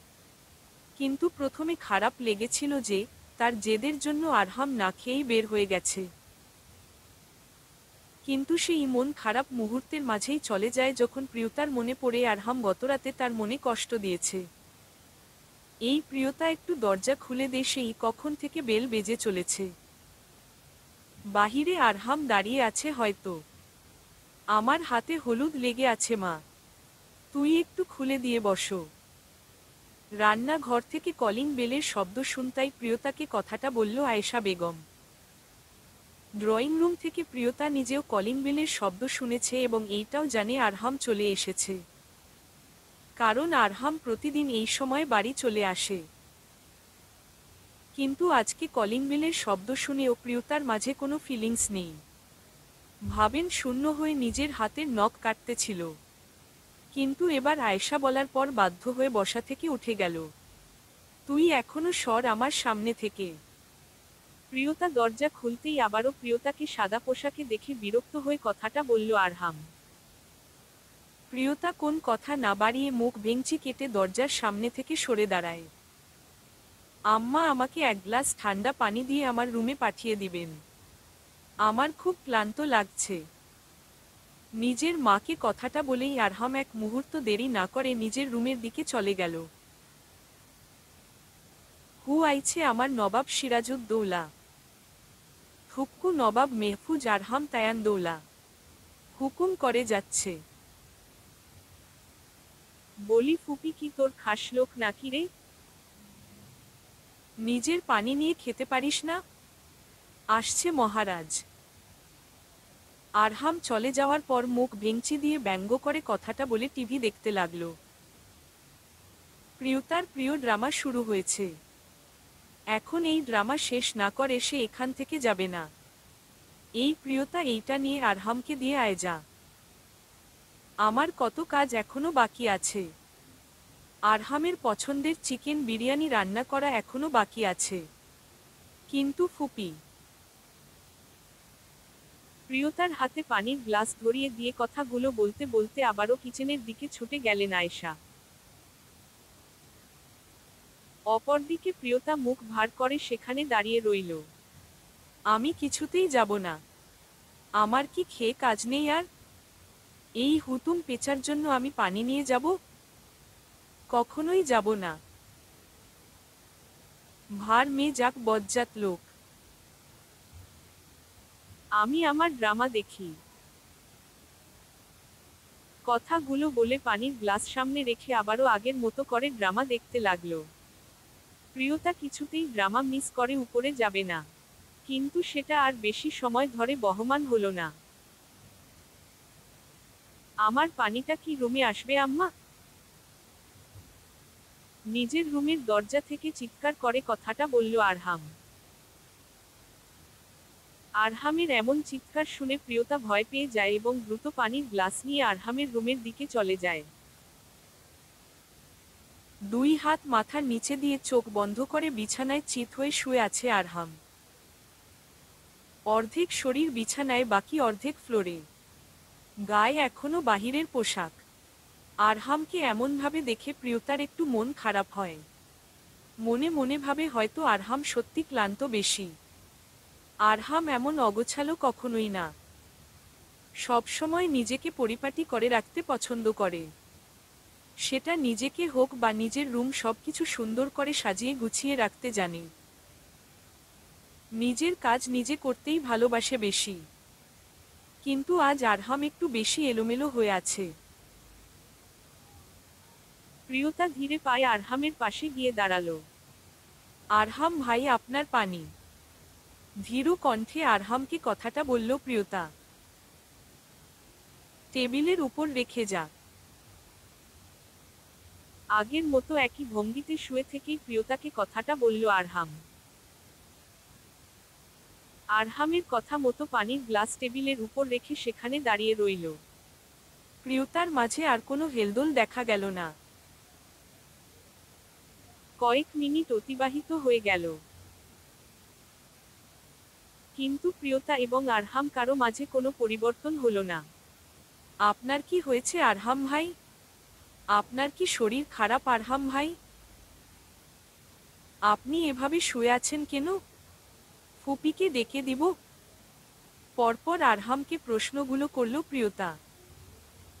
কিন্তু প্রথমে খারাপ লেগেছিল যে তার জেদের জন্য আরহাম না খেয়েই বের হয়ে গেছে। কিন্তু সেই মন খারাপ মুহূর্তের মাঝেই চলে যায় যখন প্রিয়তার মনে পড়ে আরহাম গতরাতে তার মনে কষ্ট দিয়েছে। এই প্রিয়তা একটু দরজা খুলে দে, সেই কখন থেকে বেল বেজে চলেছে। বাহিরে আরহাম দাঁড়িয়ে আছে হয়তো। আমার হাতে হলুদ লেগে আছে মা, তুই একটু খুলে দিয়ে বসো। রান্নাঘর থেকে কলিং বেলের শব্দ শুনতাই প্রিয়তাকে কথাটা বলল আয়েশা বেগম। ড্রয়িং রুম থেকে প্রিয়তা নিজেও কলিং বেলের শব্দ শুনেছে এবং এইটাও জানে আরহাম চলে এসেছে, কারণ আরহাম প্রতিদিন এই সময় বাড়ি চলে আসে। কিন্তু আজকে কলিং বেলের শব্দ শুনেও প্রিয়তার মাঝে কোনো ফিলিংস নেই। ভাবেন শূন্য হয়ে নিজের হাতের নখ কাটতেছিল, কিন্তু এবার আয়েশা বলার পর বাধ্য হয়ে বসা থেকে উঠে গেল। তুই এখনো সর আমার সামনে থেকে। প্রিয়তা দরজা খুলতেই আবারও প্রিয়তাকে সাদা পোশাকে দেখে বিরক্ত হয়ে কথাটা বলল আরহাম। প্রিয়তা কোন কথা না বাড়িয়ে মুখ ভেঙচি কেটে দরজার সামনে থেকে সরে দাঁড়ায়। আম্মা, আমাকে এক গ্লাস ঠান্ডা পানি দিয়ে আমার রুমে পাঠিয়ে দিবেন, আমার খুব ক্লান্ত লাগছে। নিজের মাকে কথাটা বলেই আরহাম এক মুহূর্ত দেরি না করে নিজের রুমের দিকে চলে গেল। হু আইছে আমার নবাব সিরাজউদ্দৌলা, হুক্কু নবাব মেহফুজ আরহাম তায়ান দৌলা, হুকুম করে যাচ্ছে। বলি ফুপি, কি তোর খাস লোক নাকি রে? নিজের পানি নিয়ে খেতে পারিস না? আসছে মহারাজ। আরহাম চলে যাওয়ার পর মুখ ভেঙচি দিয়ে ব্যঙ্গ করে কথাটা বলে টিভি দেখতে লাগলো। প্রিয়তার প্রিয় ড্রামা শুরু হয়েছে। এখন এই ড্রামা শেষ না করে সে এখান থেকে যাবে না। এই প্রিয়তা, এইটা নিয়ে আরহামকে দিয়ে আয় যা। আমার কত কাজ এখনো বাকি আছে। আরহামের পছন্দের চিকেন বিরিয়ানি রান্না করা এখনো বাকি আছে। কিন্তু ফুপি। প্রিয়তার হাতে পানির গ্লাস ধরিয়ে দিয়ে কথাগুলো বলতে বলতে আবারও কিচেনের দিকে ছুটে গেলেন আয়েশা। অপরদিকে প্রিয়তা মুখ ভার করে সেখানে দাঁড়িয়ে রইল। আমি কিছুতেই যাব না। আমার কি খেয়ে কাজ নেই আর? এই হুতুম পেঁচার জন্য আমি পানি নিয়ে যাব? কখনোই যাব না। ভার মেয়ে যাক বজ্জাত লোক। আমি আমার ড্রামা দেখি। কথাগুলো বলে পানির গ্লাস সামনে রেখে আবারও আগের মতো করে ড্রামা দেখতে লাগলো। প্রিয়তা কিছুতেই ড্রামা মিস করে উপরে যাবে না, কিন্তু সেটা আর বেশি সময় ধরে বহমান হলো না। আমার পানিটা কি রুমে আসবে আম্মা? নিজের রুমের দরজা থেকে চিৎকার করে কথাটা বলল আরহাম। আরহামের এমন চিৎকার শুনে প্রিয়তা ভয় পেয়ে যায় এবং দ্রুত পানির গ্লাস নিয়ে আরহামের রুমের দিকে চলে যায়। দুই হাত মাথার নিচে দিয়ে চোখ বন্ধ করে বিছানায় চিত হয়ে শুয়ে আছে আরহাম। অর্ধেক শরীর বিছানায়, বাকি অর্ধেক ফ্লোরে। গায়ে এখনো বাহিরের পোশাক। আরহামকে এমনভাবে দেখে প্রিয়তার একটু মন খারাপ হয়। মনে মনে ভাবে হয়তো আরহাম সত্যি ক্লান্ত বেশি। আরহাম এমন অগোছালো কখনোই না। সবসময় নিজেকে পরিপাটি করে রাখতে পছন্দ করে। সেটা নিজেকে হোক বা নিজের রুম, সবকিছু সুন্দর করে সাজিয়ে গুছিয়ে রাখতে জানে। নিজের কাজ নিজে করতেই ভালোবাসে বেশি। কিন্তু আজ আরহাম একটু বেশি এলোমেলো হয়ে আছে। প্রিয়তা ধীরে পায়ে আরহামের পাশে গিয়ে দাঁড়ালো। আরহাম ভাই, আপনার পানি। ধীরু কণ্ঠে আরহামকে কথাটা বলল প্রিয়তা। টেবিলের উপর রেখে যা। আগের মতো একই ভঙ্গিতে শুয়ে থেকেই প্রিয়তাকে কথাটা বলল আরহাম। আরহামের কথা মতো পানির গ্লাস টেবিলের উপর রেখে সেখানে দাঁড়িয়ে রইল। প্রিয়তার মাঝে আর কোনো হেলদোল দেখা গেল না। কয়েক মিনিট অতিবাহিত হয়ে গেল, কিন্তু প্রিয়তা এবং আরহাম কারো মাঝে কোনো পরিবর্তন হলো না। আপনার কি হয়েছে আরহাম ভাই? আপনার কি শরীর খারাপ আরহাম ভাই? আপনি এভাবে শুয়ে আছেন কেন? ফুপিকে ডেকে দিব? পরপর আরহামকে প্রশ্নগুলো করল প্রিয়তা।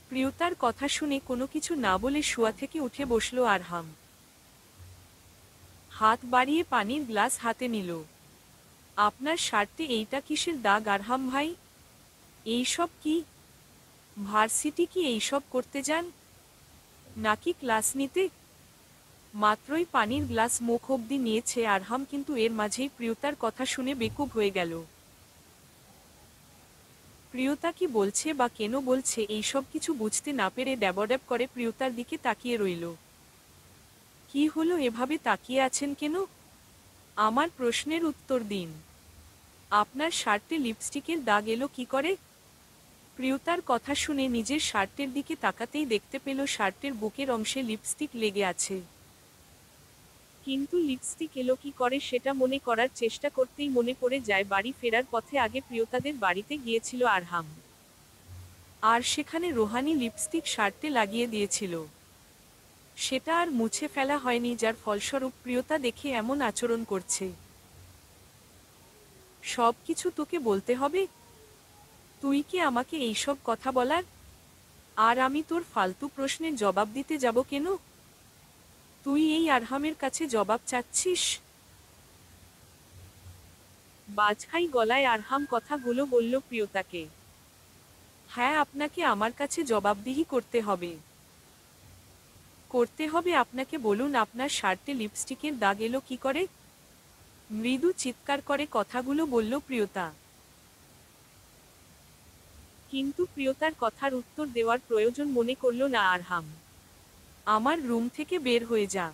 প্রিয়তার কথা শুনে কোনো কিছু না বলে শোয়া থেকে উঠে বসল আরহাম। হাত বাড়িয়ে পানির গ্লাস হাতে নিল। আপনার শার্টে এইটা কিসের দাগ আরহাম ভাই? এইসব কি? ভার্সিটি কি এইসব করতে যান, নাকি ক্লাস নিতে? মাত্রই পানির গ্লাস মুখ অবধি নিয়েছে আরহাম, কিন্তু এর মাঝেই প্রিয়তার কথা শুনে বেকুব হয়ে গেল। প্রিয়তা কি বলছে বা কেন বলছে এইসব কিছু বুঝতে না পেরে ড্যাবড্যাব করে প্রিয়তার দিকে তাকিয়ে রইল। কি হলো, এভাবে তাকিয়ে আছেন কেন? আমার প্রশ্নের উত্তর দিন। আপনার শার্টে লিপস্টিকের দাগ এলো কি করে? প্রিয়তার কথা শুনে নিজের শার্টের দিকে তাকাতেই দেখতে পেল শার্টের বুকের অংশে লিপস্টিক লেগে আছে। কিন্তু লিপস্টিক এলো কি করে সেটা মনে করার চেষ্টা করতেই মনে পড়ে যায় বাড়ি ফেরার পথে আগে প্রিয়তাদের বাড়িতে গিয়েছিল আরহাম। আর সেখানে রোহানি লিপস্টিক শার্টে লাগিয়ে দিয়েছিল। সেটা আর মুছে ফেলা হয়নি, যার ফলস্বরূপ প্রিয়তা দেখে এমন আচরণ করছে। সব কিছু তোকে বলতে হবে? তুই কি আমাকে এইসব কথা বলার? আর আমি তোর ফালতু প্রশ্নের জবাব দিতে যাব কেন? তুই এই আরহামের কাছে জবাব চাচ্ছিস? বাজখাই গলায় আরহাম কথাগুলো বলল প্রিয়তাকে। হ্যাঁ, আপনাকে আমার কাছে জবাবদিহি করতে হবে। আপনাকে। বলুন, আপনার শার্টে লিপস্টিকের দাগ এলো কি করে? মৃদু চিৎকার করে কথাগুলো বলল প্রিয়তা। কিন্তু প্রিয়তার কথার উত্তর দেওয়ার প্রয়োজন মনে করল না আরহাম। আমার রুম থেকে বের হয়ে যা।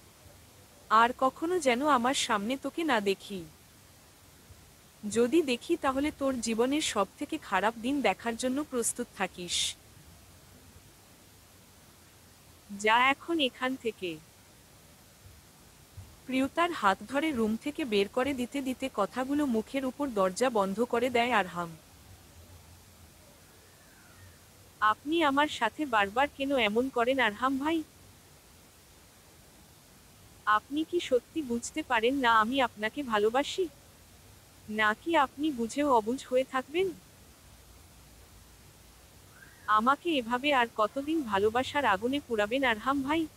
আর কখনো যেন আমার সামনে তোকে না দেখি। যদি দেখি তাহলে তোর জীবনের সবথেকে খারাপ দিন দেখার জন্য প্রস্তুত থাকিস। যা এখন এখান থেকে। প্রিয়তার হাত ধরে রুম থেকে বের করে দিতে দিতে কথাগুলো মুখের উপর দরজা বন্ধ করে দেয় আরহাম। আপনি আমার সাথে বারবার কেন এমন করেন আরহাম ভাই? আপনি কি সত্যি বুঝতে পারেন না আমি আপনাকে ভালোবাসি? নাকি আপনি বুঝেও অবুঝ হয়ে থাকবেন? আমাকে এভাবে আর কতদিন ভালোবাসার আগুনে পুড়াবেন আরহাম ভাই?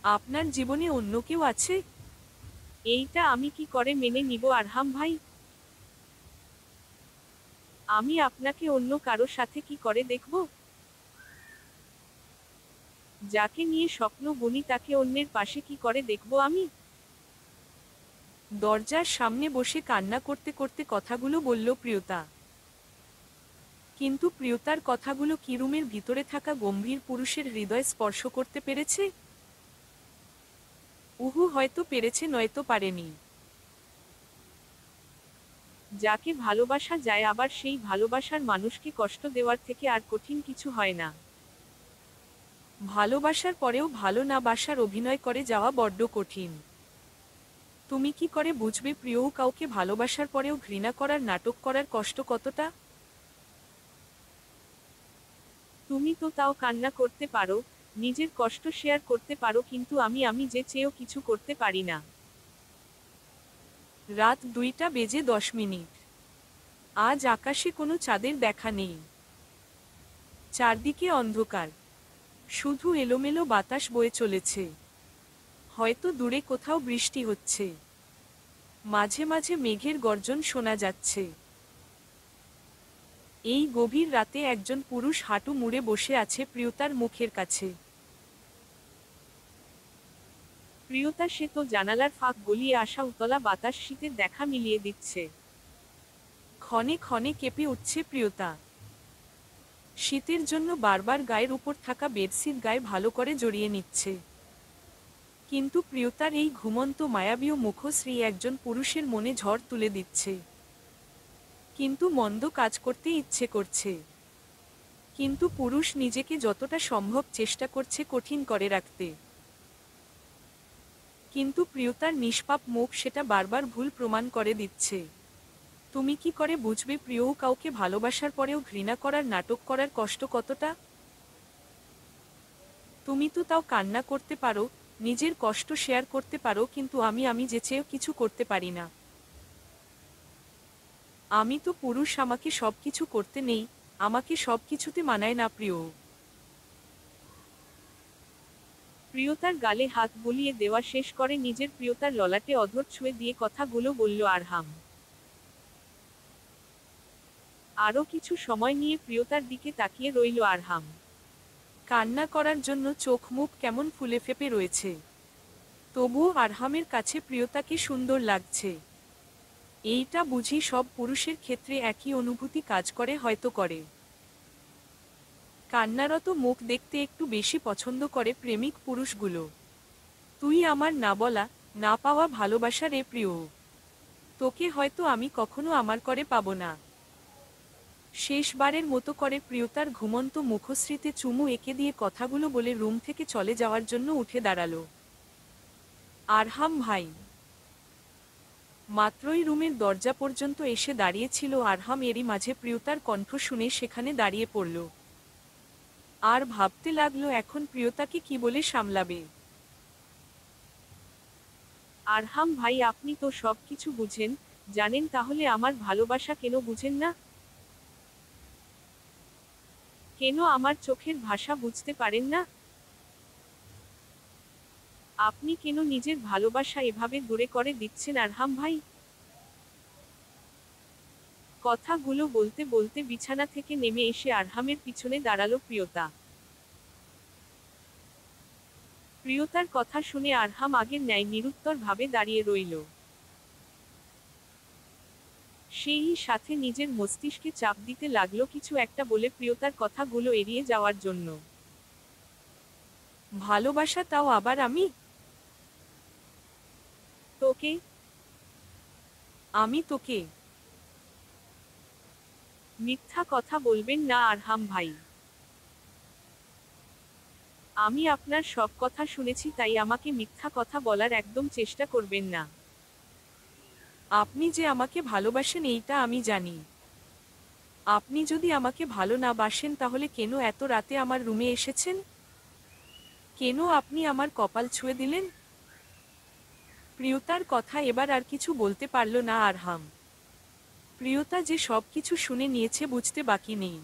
আপনার জীবনে অন্য কেউ আছে? এইটা আমি কি করে মেনে নিব আরহাম ভাই? আমি আপনাকে অন্য কারো সাথে কি করে দেখব? যাকে নিয়ে স্বপ্ন বুনি তাকে অন্যের পাশে কি করে দেখব আমি? দরজার সামনে বসে কান্না করতে করতে কথাগুলো বলল প্রিয়তা। কিন্তু প্রিয়তার কথাগুলো কি রুমের ভিতরে থাকা গম্ভীর পুরুষের হৃদয় স্পর্শ করতে পেরেছে? হয়তো পেরেছে, নয়তো পারেনি। যাকে ভালোবাসা যায় আবার সেই ভালোবাসার মানুষকে কষ্ট দেওয়ার থেকে আর কঠিন কিছু হয় না। ভালোবাসার পরেও ভালো না বাসার অভিনয় করে যাওয়া বড্ড কঠিন। তুমি কি করে বুঝবে প্রিয় কাউকে ভালোবাসার পরেও ঘৃণা করার নাটক করার কষ্ট কতটা? তুমি তো তাও কান্না করতে পারো, নিজের কষ্ট শেয়ার করতে পারো, কিন্তু আমি যে চেয়েও কিছু করতে পারি না। রাত 2:10 আজ আকাশে কোনো চাঁদের দেখা নেই। চারদিকে অন্ধকার, শুধু এলোমেলো বাতাস বয়ে চলেছে। হয়তো দূরে কোথাও বৃষ্টি হচ্ছে। মাঝে মাঝে মেঘের গর্জন শোনা যাচ্ছে। এই গভীর রাতে একজন পুরুষ হাঁটু মুড়ে বসে আছে প্রিয়তার মুখের কাছে। প্রিয়তা, সে তো জানালার ফাঁক গলিয়ে আসা উতলা বাতাস শীতের দেখা মিলিয়ে দিচ্ছে। ক্ষণে ক্ষণে কেঁপে উঠছে প্রিয়তা। শীতের জন্য বারবার গায়ের উপর থাকা বেডশিট গায়ে ভালো করে জড়িয়ে নিচ্ছে। কিন্তু প্রিয়তার এই ঘুমন্ত মায়াবী মুখশ্রী একজন পুরুষের মনে ঝড় তুলে দিচ্ছে। কিন্তু মন্দ কাজ করতে ইচ্ছে করছে। কিন্তু পুরুষ নিজেকে যতটা সম্ভব চেষ্টা করছে কঠিন করে রাখতে। কিন্তু প্রিয়তার নিষ্পাপ মুখ সেটা বারবার ভুল প্রমাণ করে দিচ্ছে। তুমি কি করে বুঝবে প্রিয় কাউকে ভালোবাসার পরেও ঘৃণা করার নাটক করার কষ্ট কতটা? তুমি তো তাও কান্না করতে পারো, নিজের কষ্ট শেয়ার করতে পারো, কিন্তু আমি যে চেয়েও কিছু করতে পারি না। আমি তো পুরুষ, আমাকে সবকিছু করতে নেই, আমাকে সবকিছুতে মানায় না প্রিয়। প্রিয়তার গালে হাত বুলিয়ে দেওয়া শেষ করে নিজের প্রিয়তার ললাটে অধর ছুঁয়ে দিয়ে কথাগুলো বলল আরহাম। আরও কিছু সময় নিয়ে প্রিয়তার দিকে তাকিয়ে রইল আরহাম। কান্না করার জন্য চোখ মুখ কেমন ফুলে ফেপে রয়েছে। তবুও আরহামের কাছে প্রিয়তাকে সুন্দর লাগছে। এইটা বুঝি সব পুরুষের ক্ষেত্রে একই অনুভূতি কাজ করে, হয়তো করে। কান্নারত মুখ দেখতে একটু বেশি পছন্দ করে প্রেমিক পুরুষগুলো। তুই আমার না বলা, না পাওয়া ভালোবাসা রে প্রিয়। তোকে হয়তো আমি কখনো আমার করে পাবো না। শেষবারের মতো করে প্রিয়তার ঘুমন্ত মুখশ্রীতে চুমু এঁকে দিয়ে কথাগুলো বলে রুম থেকে চলে যাওয়ার জন্য উঠে দাঁড়ালো আরহাম ভাই। মাত্রই রুমের দরজা পর্যন্ত এসে দাঁড়িয়েছিল আরহাম, এরই মাঝে প্রিয়তার কণ্ঠ শুনে সেখানে দাঁড়িয়ে পড়ল। আর ভাবতে লাগলো এখন প্রিয়তাকে কি বলে সামলাবে। আরহাম ভাই, আপনি তো সব কিছু বুঝেন, জানেন, তাহলে আমার ভালোবাসা কেন বুঝেন না? কেন আমার চোখের ভাষা বুঝতে পারেন না? আপনি কেন নিজের ভালোবাসা এভাবে দূরে করে দিচ্ছেন আরহাম ভাই? কথাগুলো বলতে বলতে বিছানা থেকে নেমে এসে আরহামের পিছনে দাঁড়ালো প্রিয়তা। প্রিয়তার কথা শুনে আরহাম আগের ন্যায় নিরুত্তর ভাবে দাঁড়িয়ে রইল। সেই সাথে নিজের মস্তিষ্কে চাপ দিতে লাগলো কিছু একটা বলে প্রিয়তার কথাগুলো এড়িয়ে যাওয়ার জন্য। ভালোবাসা, তাও আবার আমি? তোকে? আমি তোকে? মিথ্যা কথা বলবেন না আরহাম ভাই। আমি আপনার সব কথা শুনেছি, তাই আমাকে মিথ্যা কথা বলার একদম চেষ্টা করবেন না। আপনি যে আমাকে ভালোবাসেন এইটা আমি জানি। আপনি যদি আমাকে ভালো না বাসেন তাহলে কেন এত রাতে আমার রুমে এসেছেন? কেন আপনি আমার কপাল ছুঁয়ে দিলেন? প্রিয়তার কথা এবার আর কিছু বলতে পারল না আরহাম। প্রিয়তা যে সব কিছু শুনে নিয়েছে বুঝতে বাকি নেই।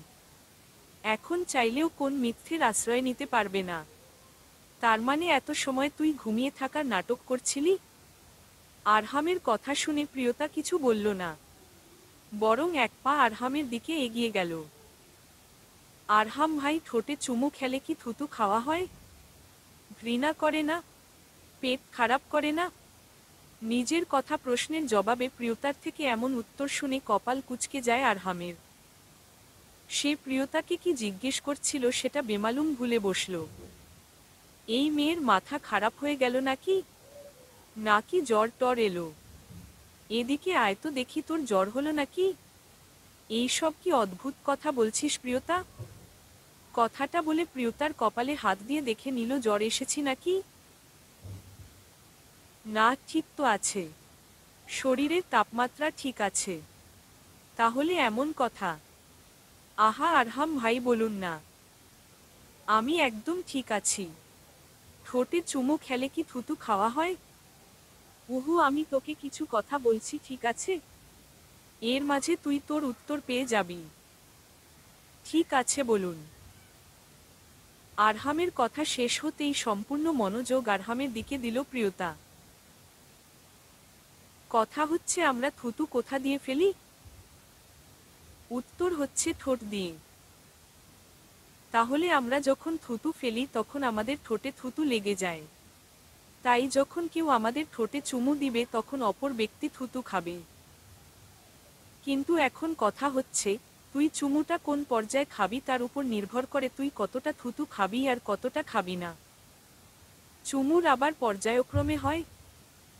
এখন চাইলেও কোন মিথ্যের আশ্রয় নিতে পারবে না। তার মানে এত সময় তুই ঘুমিয়ে থাকার নাটক করছিলি? আরহামের কথা শুনে প্রিয়তা কিছু বলল না, বরং এক পা আরহামের দিকে এগিয়ে গেল। আরহাম ভাই, ঠোঁটে চুমু খেলে কি থুতু খাওয়া হয়? ঘৃণা করে না? পেট খারাপ করে না? নিজের কথা প্রশ্নের জবাবে প্রিয়তার থেকে এমন উত্তর শুনে কপাল কুঁচকে যায় আরহামের। সে প্রিয়তাকে কি জিজ্ঞেস করছিল সেটা বেমালুম ভুলে বসল। এই মেয়ের মাথা খারাপ হয়ে গেল নাকি? নাকি জ্বর টর এলো? এদিকে আয় তো দেখি, তোর জ্বর হলো নাকি? এইসব কি অদ্ভুত কথা বলছিস প্রিয়তা? কথাটা বলে প্রিয়তার কপালে হাত দিয়ে দেখে নিল জ্বর এসেছি নাকি। না, ঠিক তো আছে। শরীরের তাপমাত্রা ঠিক আছে। তাহলে এমন কথা? আহা আরহাম ভাই, বলুন না। আমি একদম ঠিক আছি। ঠোঁটে চুমু খেলে কি থুতু খাওয়া হয়? উহু, আমি তোকে কিছু কথা বলছি, ঠিক আছে? এর মাঝে তুই তোর উত্তর পেয়ে যাবি। ঠিক আছে, বলুন। আরহামের কথা শেষ হতেই সম্পূর্ণ মনোযোগ আরহামের দিকে দিল প্রিয়তা। কথা হচ্ছে আমরা থুতু কোথা দিয়ে ফেলি? উত্তর হচ্ছে ঠোঁট দিয়ে। তাহলে আমরা যখন থুতু ফেলি তখন আমাদের ঠোঁটে থুতু লেগে যায়। তাই যখন কেউ আমাদের ঠোঁটে চুমু দিবে তখন অপর ব্যক্তি থুতু খাবে। কিন্তু এখন কথা হচ্ছে, তুই চুমুটা কোন পর্যায়ে খাবি তার উপর নির্ভর করে তুই কতটা থুতু খাবি আর কতটা খাবি না। চুমুর আবার পর্যায়ক্রমে হয়।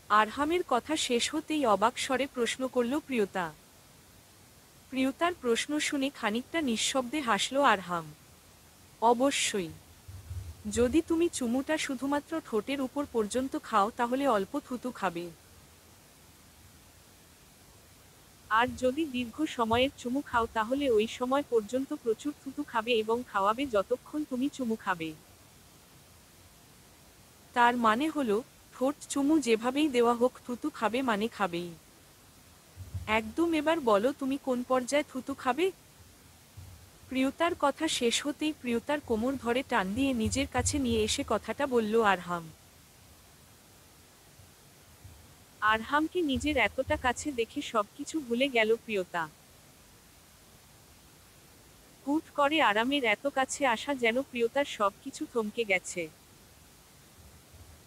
আরহামের কথা শেষ হতেই অবাক স্বরে প্রশ্ন করল প্রিয়তা। প্রিয়তার প্রশ্ন শুনে খানিকটা নিঃশব্দে হাসল আরহাম। অবশ্যই। যদি তুমি চুমুটা শুধুমাত্র ঠোঁটের উপর পর্যন্ত খাও তাহলে অল্প থুতু খাবে। আর যদি দীর্ঘ সময়ের চুমু খাও তাহলে ওই সময় পর্যন্ত প্রচুর থুতু খাবে এবং খাওয়াবে যতক্ষণ তুমি চুমু খাবে। তার মানে হলো, ঠোঁট চুমু যেভাবেই দেওয়া হোক থুতু খাবে মানে খাবেই। একদম। এবার বলো তুমি কোন পর্যায়ে থুতু খাবে? প্রিয়তার কথা শেষ হতেই প্রিয়তার কোমর ধরে টান দিয়ে নিজের কাছে নিয়ে এসে কথাটা বলল আরহাম। আরহামকে নিজের এতটা কাছে দেখে সবকিছু ভুলে গেল প্রিয়তা। হুট করে আরামের এত কাছে আসা যেন প্রিয়তার সবকিছু থমকে গেছে।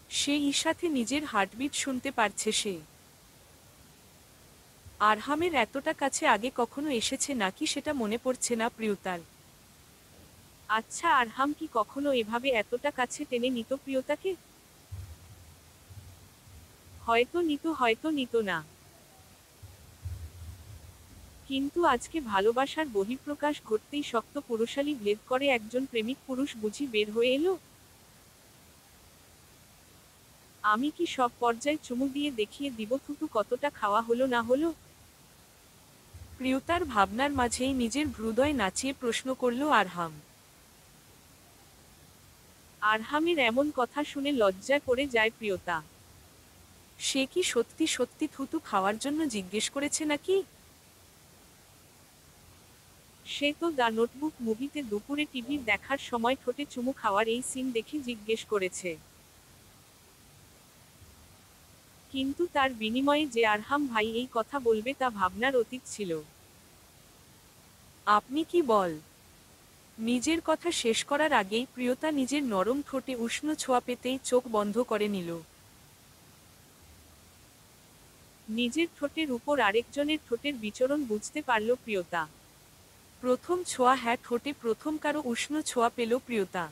সেই সাথে নিজের হার্টবিট শুনতে পারছে সে। আরহামের এতটা কাছে আগে কখনো এসেছে নাকি সেটা মনে পড়ছে না প্রিয়তার। আচ্ছা, আরহাম কি কখনো এভাবে এতটা কাছে টেনে নিত প্রিয়তাকে? হয়তো নিত, হয়তো নিত না। কিন্তু আজকে ভালোবাসার বহিঃপ্রকাশ ঘটতেই শক্ত পুরুষালী ভেদ করে একজন প্রেমিক পুরুষ বুঝি বের হয়ে এলো। আমি কি সব পর্যায়ে চুমু দিয়ে দেখিয়ে দিব থুতু কতটা খাওয়া হলো না হলো? প্রিয়তার ভাবনার মাঝেই নিজের হৃদয় নাচিয়ে প্রশ্ন করল আরহাম। আরহামের এমন কথা শুনে লজ্জায় পড়ে যায় প্রিয়তা। সে কি সত্যি সত্যি থুতু খাওয়ার জন্য জিজ্ঞেস করেছে নাকি? সে তো দ্য নোটবুক মুভিতে দুপুরে টিভির দেখার সময় ঠোঁটে চুমু খাওয়ার এই সিন দেখে জিজ্ঞেস করেছে। কিন্তু তার বিনিময়ে যে আরহাম ভাই এই কথা বলবে তা ভাবনার অতীত ছিল। আপনি কি বল? নিজের কথা শেষ করার আগেই প্রিয়তা নিজের নরম ঠোঁটে উষ্ণ ছোঁয়া পেতেই চোখ বন্ধ করে নিল। নিজের ঠোঁটের উপর আরেকজনের ঠোঁটের বিচরণ বুঝতে পারল প্রিয়তা। প্রথম ছোঁয়া, হ্যাঁ, ঠোঁটে প্রথম কারো উষ্ণ ছোঁয়া পেল প্রিয়তা।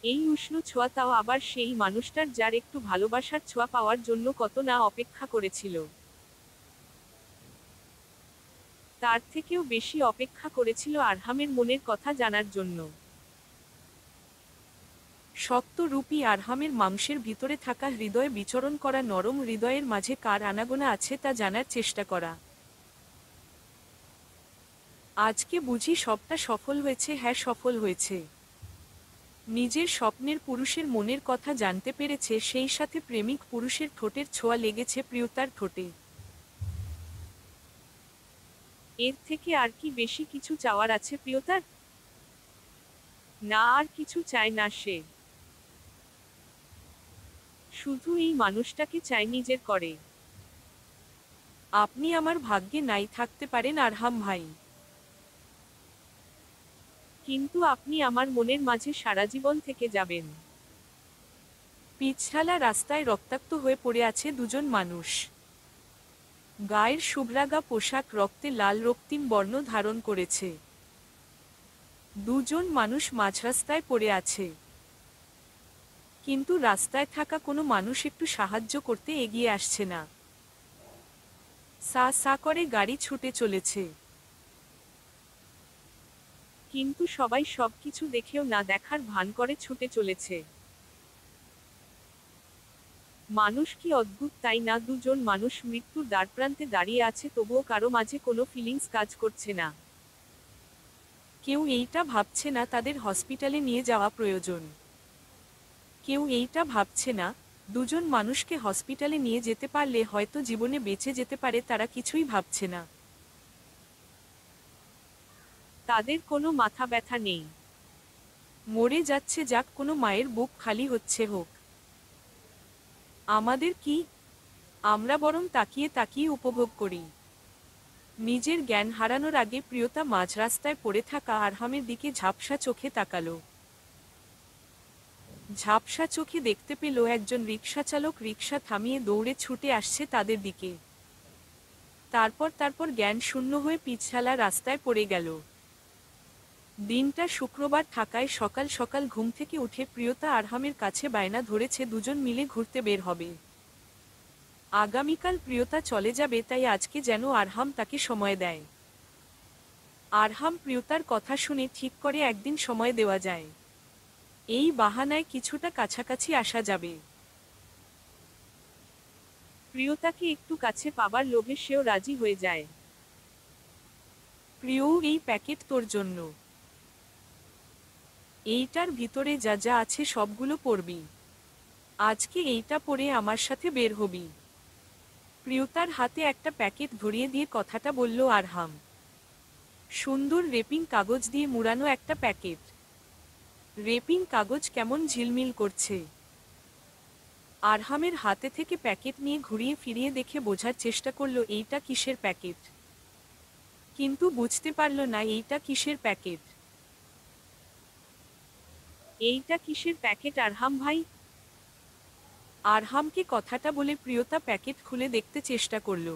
এই উষ্ণ ছোঁয়া, তাও আবার সেই মানুষটার যার একটু ভালোবাসার ছোঁয়া পাওয়ার জন্য কত না অপেক্ষা করেছিল। তার থেকেও বেশি অপেক্ষা করেছিল আরহামের মনের কথা জানার জন্য। শক্ত রূপী আরহামের মাংসের ভিতরে থাকা হৃদয় বিচরণ করা নরম হৃদয়ের মাঝে কার আনাগোনা আছে তা জানার চেষ্টা করা। আজকে বুঝি সবটা সফল হয়েছে? হ্যাঁ, সফল হয়েছে। নিজের স্বপ্নের পুরুষের মনের কথা জানতে পেরেছে, সেই সাথে প্রেমিক পুরুষের ঠোঁটের ছোঁয়া লেগেছে প্রিয়তার ঠোঁটে। এর থেকে আর কি বেশি কিছু চাওয়ার আছে প্রিয়তার? না, আর কিছু চায় না সে। শুধু এই মানুষটাকে চায় নিজের করে। আপনি আমার ভাগ্যে নাই থাকতে পারেন আরহাম ভাই, কিন্তু আপনি আমার মনের মাঝে সারা জীবন থেকে যাবেন। পিছঢালা রাস্তায় রক্তাক্ত হয়ে পড়ে আছে দুজন মানুষ। গায়ের শুভ্রাগা পোশাক রক্তে লাল রক্তিম বর্ণ ধারণ করেছে। দুজন মানুষ মাঝরাস্তায় পড়ে আছে, কিন্তু রাস্তায় থাকা কোনো মানুষ একটু সাহায্য করতে এগিয়ে আসছে না। সা সা করে গাড়ি ছুটে চলেছে। কিন্তু সবাই সবকিছু দেখেও না দেখার ভান করে ছুটে চলেছে। মানুষ কি অদ্ভুত, তাই না? দুজন মানুষ মৃত্যুর দ্বারপ্রান্তে দাঁড়িয়ে আছে, তবুও কারো মাঝে কোনো ফিলিংস কাজ করছে না। কেউ এইটা ভাবছে না তাদের হসপিটালে নিয়ে যাওয়া প্রয়োজন। কেউ এইটা ভাবছে না দুজন মানুষকে হসপিটালে নিয়ে যেতে পারলে হয়তো জীবনে বেঁচে যেতে পারে, তারা কিছুই ভাবছে না। তাদের কোনো মাথা ব্যথা নেই। মরে যাচ্ছে যাক, কোনো মায়ের বুক খালি হচ্ছে হোক। আমাদের কি? আমরা বরং তাকিয়ে তাকিয়ে উপভোগ করি। নিজের জ্ঞান হারানোর আগে প্রিয়তা মাঝ রাস্তায় পড়ে থাকা আরহামের দিকে ঝাপসা চোখে তাকালো। ঝাপসা চোখে দেখতে পেল একজন রিকশাচালক রিকশা থামিয়ে দৌড়ে ছুটে আসছে তাদের দিকে। তারপর জ্ঞান শূন্য হয়ে পিছঢালা রাস্তায় পড়ে গেল। দিনটা শুক্রবার থাকায় সকাল সকাল ঘুম থেকে উঠে প্রিয়তা আরহামের কাছে বায়না ধরেছে দুজন মিলে ঘুরতে বের হবে। আগামীকাল প্রিয়তা চলে যাবে, তাই আজকে যেন আরহাম তাকে সময় দেয়। আরহাম প্রিয়তার কথা শুনে ঠিক করে একদিন সময় দেওয়া যায়। এই বাহানায় কিছুটা কাছাকাছি আসা যাবে। প্রিয়তাকে একটু কাছে পাবার লোভে সেও রাজি হয়ে যায়। প্রিয়, এই প্যাকেট তোর জন্য। এইটার ভিতরে যা যা আছে সবগুলো পড়বি। আজকে এইটা পরে আমার সাথে বের হবি। প্রিয়তার হাতে একটা প্যাকেট ধরিয়ে দিয়ে কথাটা বলল আরহাম। সুন্দর রেপিং কাগজ দিয়ে মুড়ানো একটা প্যাকেট। রেপিং কাগজ কেমন ঝিলমিল করছে। আরহামের হাতে থেকে প্যাকেট নিয়ে ঘুরিয়ে ফিরিয়ে দেখে বোঝার চেষ্টা করল এইটা কিসের প্যাকেট, কিন্তু বুঝতে পারল না এইটা কিসের প্যাকেট। এইটা কিসের প্যাকেট আরহাম ভাই? আরহামকে কথাটা বলে প্রিয়তা প্যাকেট খুলে দেখতে চেষ্টা করল,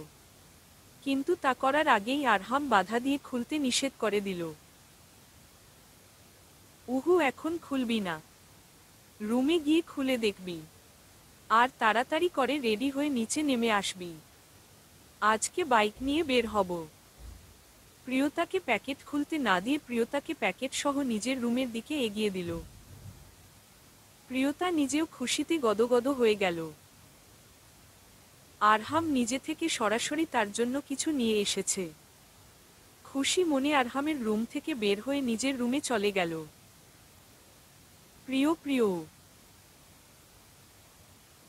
কিন্তু তা করার আগেই আরহাম বাধা দিয়ে খুলতে নিষেধ করে দিল। উহু, এখন খুলবি না, রুমে গিয়ে খুলে দেখবি, আর তাড়াতাড়ি করে রেডি হয়ে নিচে নেমে আসবি, আজকে বাইক নিয়ে বের হব। প্রিয়তাকে প্যাকেট খুলতে না দিয়ে প্রিয়তাকে প্যাকেট সহ নিজের রুমের দিকে এগিয়ে দিল। প্রিয়তা নিজেও খুশিতে গদগদ হয়ে গেল। আরহাম নিজে থেকে সরাসরি তার জন্য কিছু নিয়ে এসেছে। খুশি মনে আরহামের রুম থেকে বের হয়ে নিজের রুমে চলে গেল। প্রিয় প্রিয়,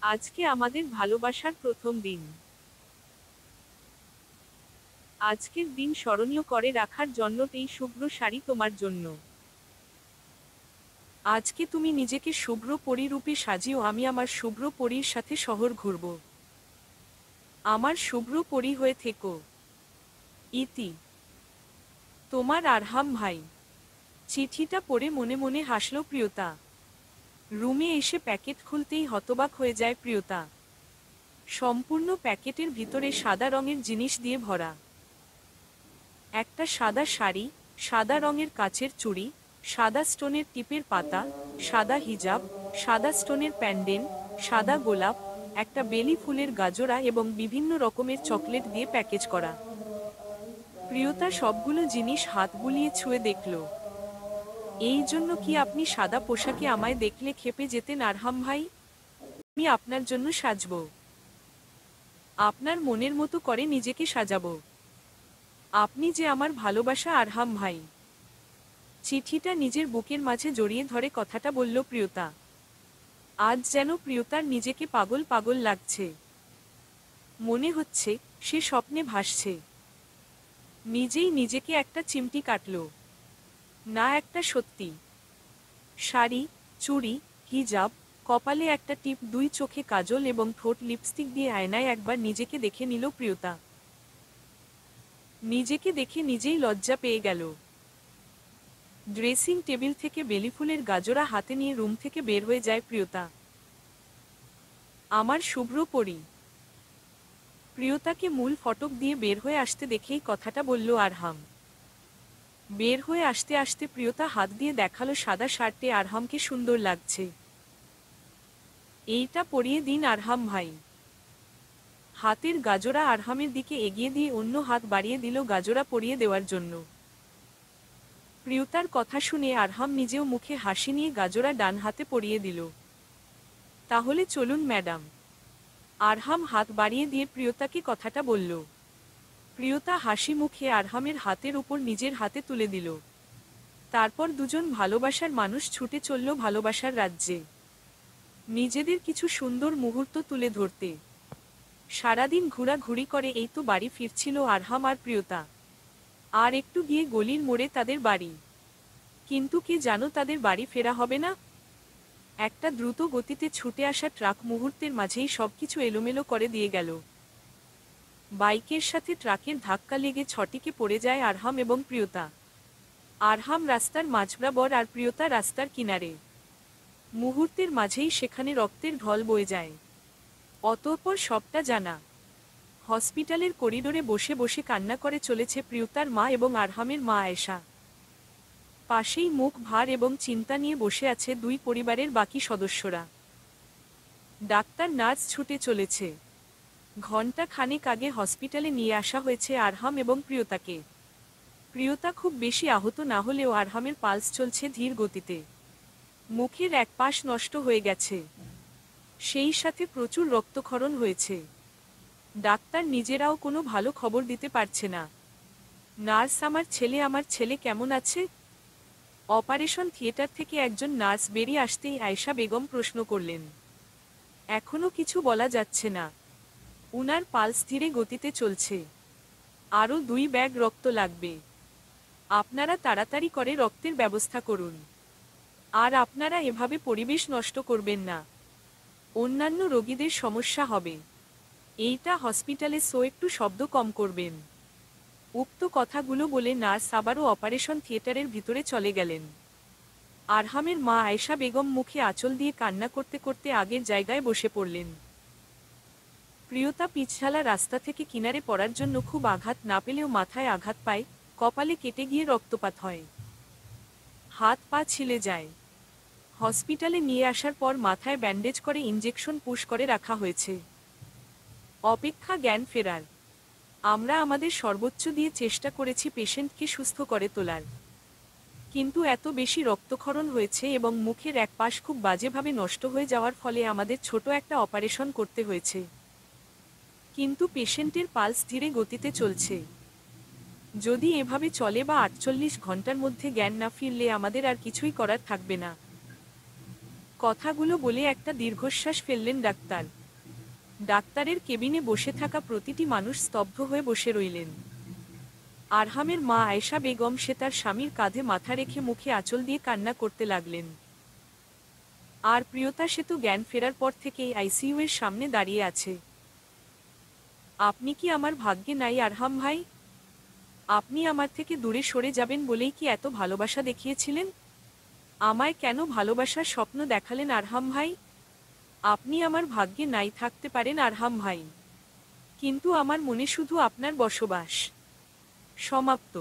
আজকে আমাদের ভালোবাসার প্রথম দিন। আজকের দিন স্মরণীয় করে রাখার জন্য এই শুভ্র শাড়ি তোমার জন্য। আজকে তুমি নিজেকে শুভ্র পরী রূপে সাজিও, আমি আমার শুভ্র পরীর সাথে শহর ঘুরব। আমার শুভ্র পরী হয়ে থেকো। ইতি, তোমার আরহাম ভাই। চিঠিটা পড়ে মনে মনে হাসল প্রিয়তা। রুমে এসে প্যাকেট খুলতেই হতবাক হয়ে যায় প্রিয়তা। সম্পূর্ণ প্যাকেটের ভিতরে সাদা রঙের জিনিস দিয়ে ভরা। একটা সাদা শাড়ি, সাদা রঙের কাচের চুড়ি, সাদা স্টোনের টিপের পাতা, সাদা হিজাব, সাদা স্টোনের প্যান্ডেল, সাদা গোলাপ, একটা বেলি ফুলের গাজরা এবং বিভিন্ন রকমের চকলেট দিয়ে প্যাকেজ করা। প্রিয়তা সবগুলো জিনিস হাত বুলিয়ে ছুঁয়ে দেখল। এই জন্য কি আপনি সাদা পোশাকে আমায় দেখলে ক্ষেপে যেতেন আরহাম ভাই? আমি আপনার জন্য সাজব, আপনার মনের মতো করে নিজেকে সাজাবো। আপনি যে আমার ভালোবাসা আরহাম ভাই। চিঠিটা নিজের বুকের মাঝে জড়িয়ে ধরে কথাটা বলল প্রিয়তা। আজ যেন প্রিয়তার নিজেকে পাগল পাগল লাগছে। মনে হচ্ছে সে স্বপ্নে ভাসছে। নিজেই নিজেকে একটা চিমটি কাটল। না, একটা সত্যি। শাড়ি, চুড়ি, হিজাব, কপালে একটা টিপ, দুই চোখে কাজল এবং ঠোঁট লিপস্টিক দিয়ে আয়নায় একবার নিজেকে দেখে নিল প্রিয়তা। নিজেকে দেখে নিজেই লজ্জা পেয়ে গেল। ড্রেসিং টেবিল থেকে বেলিফুলের গাজরা হাতে নিয়ে রুম থেকে বের হয়ে যায় প্রিয়তা। আমার শুভ্র পরী। প্রিয়তাকে মূল ফটক দিয়ে বের হয়ে আসতে দেখেই কথাটা বলল আরহাম। বের হয়ে আসতে আসতে প্রিয়তা হাত দিয়ে দেখালো সাদা শার্টে আরহামকে সুন্দর লাগছে। এইটা পরিয়ে দিন আরহাম ভাই। হাতের গাজরা আরহামের দিকে এগিয়ে দিয়ে অন্য হাত বাড়িয়ে দিল গাজরা পরিয়ে দেওয়ার জন্য। প্রিয়তার কথা শুনে আরহাম নিজেও মুখে হাসি নিয়ে গাজরা ডান হাতে পরিয়ে দিল। তাহলে চলুন ম্যাডাম। আরহাম হাত বাড়িয়ে দিয়ে প্রিয়তাকে কথাটা বলল। প্রিয়তা হাসি মুখে আরহামের হাতের উপর নিজের হাতে তুলে দিল। তারপর দুজন ভালোবাসার মানুষ ছুটে চলল ভালোবাসার রাজ্যে, নিজেদের কিছু সুন্দর মুহূর্ত তুলে ধরতে। সারাদিন ঘোরাঘুরি করে এই তো বাড়ি ফিরছিল আরহাম আর প্রিয়তা। আর একটু গিয়ে গলির মোড়ে তাদের বাড়ি। কিন্তু কে জানো তাদের বাড়ি ফেরা হবে না। একটা দ্রুত গতিতে ছুটে আসা ট্রাক মুহূর্তের মাঝেই সবকিছু এলোমেলো করে দিয়ে গেল। বাইকের সাথে ট্রাকের ধাক্কা লেগে ছটিকে পড়ে যায় আরহাম এবং প্রিয়তা। আরহাম রাস্তার মাঝবরাবর আর প্রিয়তা রাস্তার কিনারে। মুহূর্তের মাঝেই সেখানে রক্তের ঢল বয়ে যায়। অতঃপর সবটা জানা। হসপিটালের করিডোরে বসে বসে কান্না করে চলেছে প্রিয়তার মা এবং আরহামের মা আয়েশা। পাশেই মুখ ভার এবং চিন্তা নিয়ে বসে আছে দুই পরিবারের বাকি সদস্যরা। ডাক্তার নার্স ছুটে চলেছে। ঘণ্টা খানেক আগে হসপিটালে নিয়ে আসা হয়েছে আরহাম এবং প্রিয়তাকে। প্রিয়তা খুব বেশি আহত না হলেও আরহামের পালস চলছে ধীর গতিতে। মুখের এক পাশ নষ্ট হয়ে গেছে, সেই সাথে প্রচুর রক্তক্ষরণ হয়েছে। ডাক্তার নিজেরাও কোনো ভালো খবর দিতে পারছে না। নার্স, আমার ছেলে কেমন আছে? অপারেশন থিয়েটার থেকে একজন নার্স বেরিয়ে আসতেই আয়েশা বেগম প্রশ্ন করলেন। এখনো কিছু বলা যাচ্ছে না, উনার পালস ধীরে গতিতে চলছে, আরও 2 ব্যাগ রক্ত লাগবে। আপনারা তাড়াতাড়ি করে রক্তের ব্যবস্থা করুন। আর আপনারা এভাবে পরিবেশ নষ্ট করবেন না, অন্যান্য রোগীদের সমস্যা হবে। এইটা হসপিটালে, সো একটু শব্দ কম করবেন। উক্ত কথাগুলো বলে নার্স আবারও অপারেশন থিয়েটারের ভিতরে চলে গেলেন। আরহামের মা আয়েশা বেগম মুখে আঁচল দিয়ে কান্না করতে করতে আগের জায়গায় বসে পড়লেন। প্রিয়তা পিছালা রাস্তা থেকে কিনারে পড়ার জন্য খুব আঘাত না পেলেও মাথায় আঘাত পায়, কপালে কেটে গিয়ে রক্তপাত হয়, হাত পা ছিলে যায়। হসপিটালে নিয়ে আসার পর মাথায় ব্যান্ডেজ করে ইঞ্জেকশন পুশ করে রাখা হয়েছে। অপেক্ষা জ্ঞান ফেরার। আমরা আমাদের সর্বোচ্চ দিয়ে চেষ্টা করেছি পেশেন্টকে সুস্থ করে তোলার, কিন্তু এত বেশি রক্তক্ষরণ হয়েছে এবং মুখের এক পাশ খুব বাজেভাবে নষ্ট হয়ে যাওয়ার ফলে আমাদের ছোট একটা অপারেশন করতে হয়েছে। কিন্তু পেশেন্টের পালস ধীরে গতিতে চলছে। যদি এভাবে চলে বা 48 ঘন্টার মধ্যে জ্ঞান না ফিরলে আমাদের আর কিছুই করার থাকবে না। কথাগুলো বলে একটা দীর্ঘশ্বাস ফেললেন ডাক্তার। ডাক্তারের কেবিনে বসে থাকা প্রতিটি মানুষ স্তব্ধ হয়ে বসে রইলেন। আরহামের মা আয়েশা বেগম সে তার স্বামীর কাঁধে মাথা রেখে মুখে আঁচল দিয়ে কান্না করতে লাগলেন। আর প্রিয়তা সে তো জ্ঞান ফেরার পর থেকেই আইসিইউ এর সামনে দাঁড়িয়ে আছে। আপনি কি আমার ভাগ্যে নাই আরহাম ভাই? আপনি আমার থেকে দূরে সরে যাবেন বলেই কি এত ভালোবাসা দেখিয়েছিলেন? আমায় কেন ভালোবাসার স্বপ্ন দেখালেন আরহাম ভাই? আপনি আমার ভাগ্যে নাই থাকতে পারেন আরহাম ভাই, কিন্তু আমার মনে শুধু আপনার বসবাস। সমাপ্ত।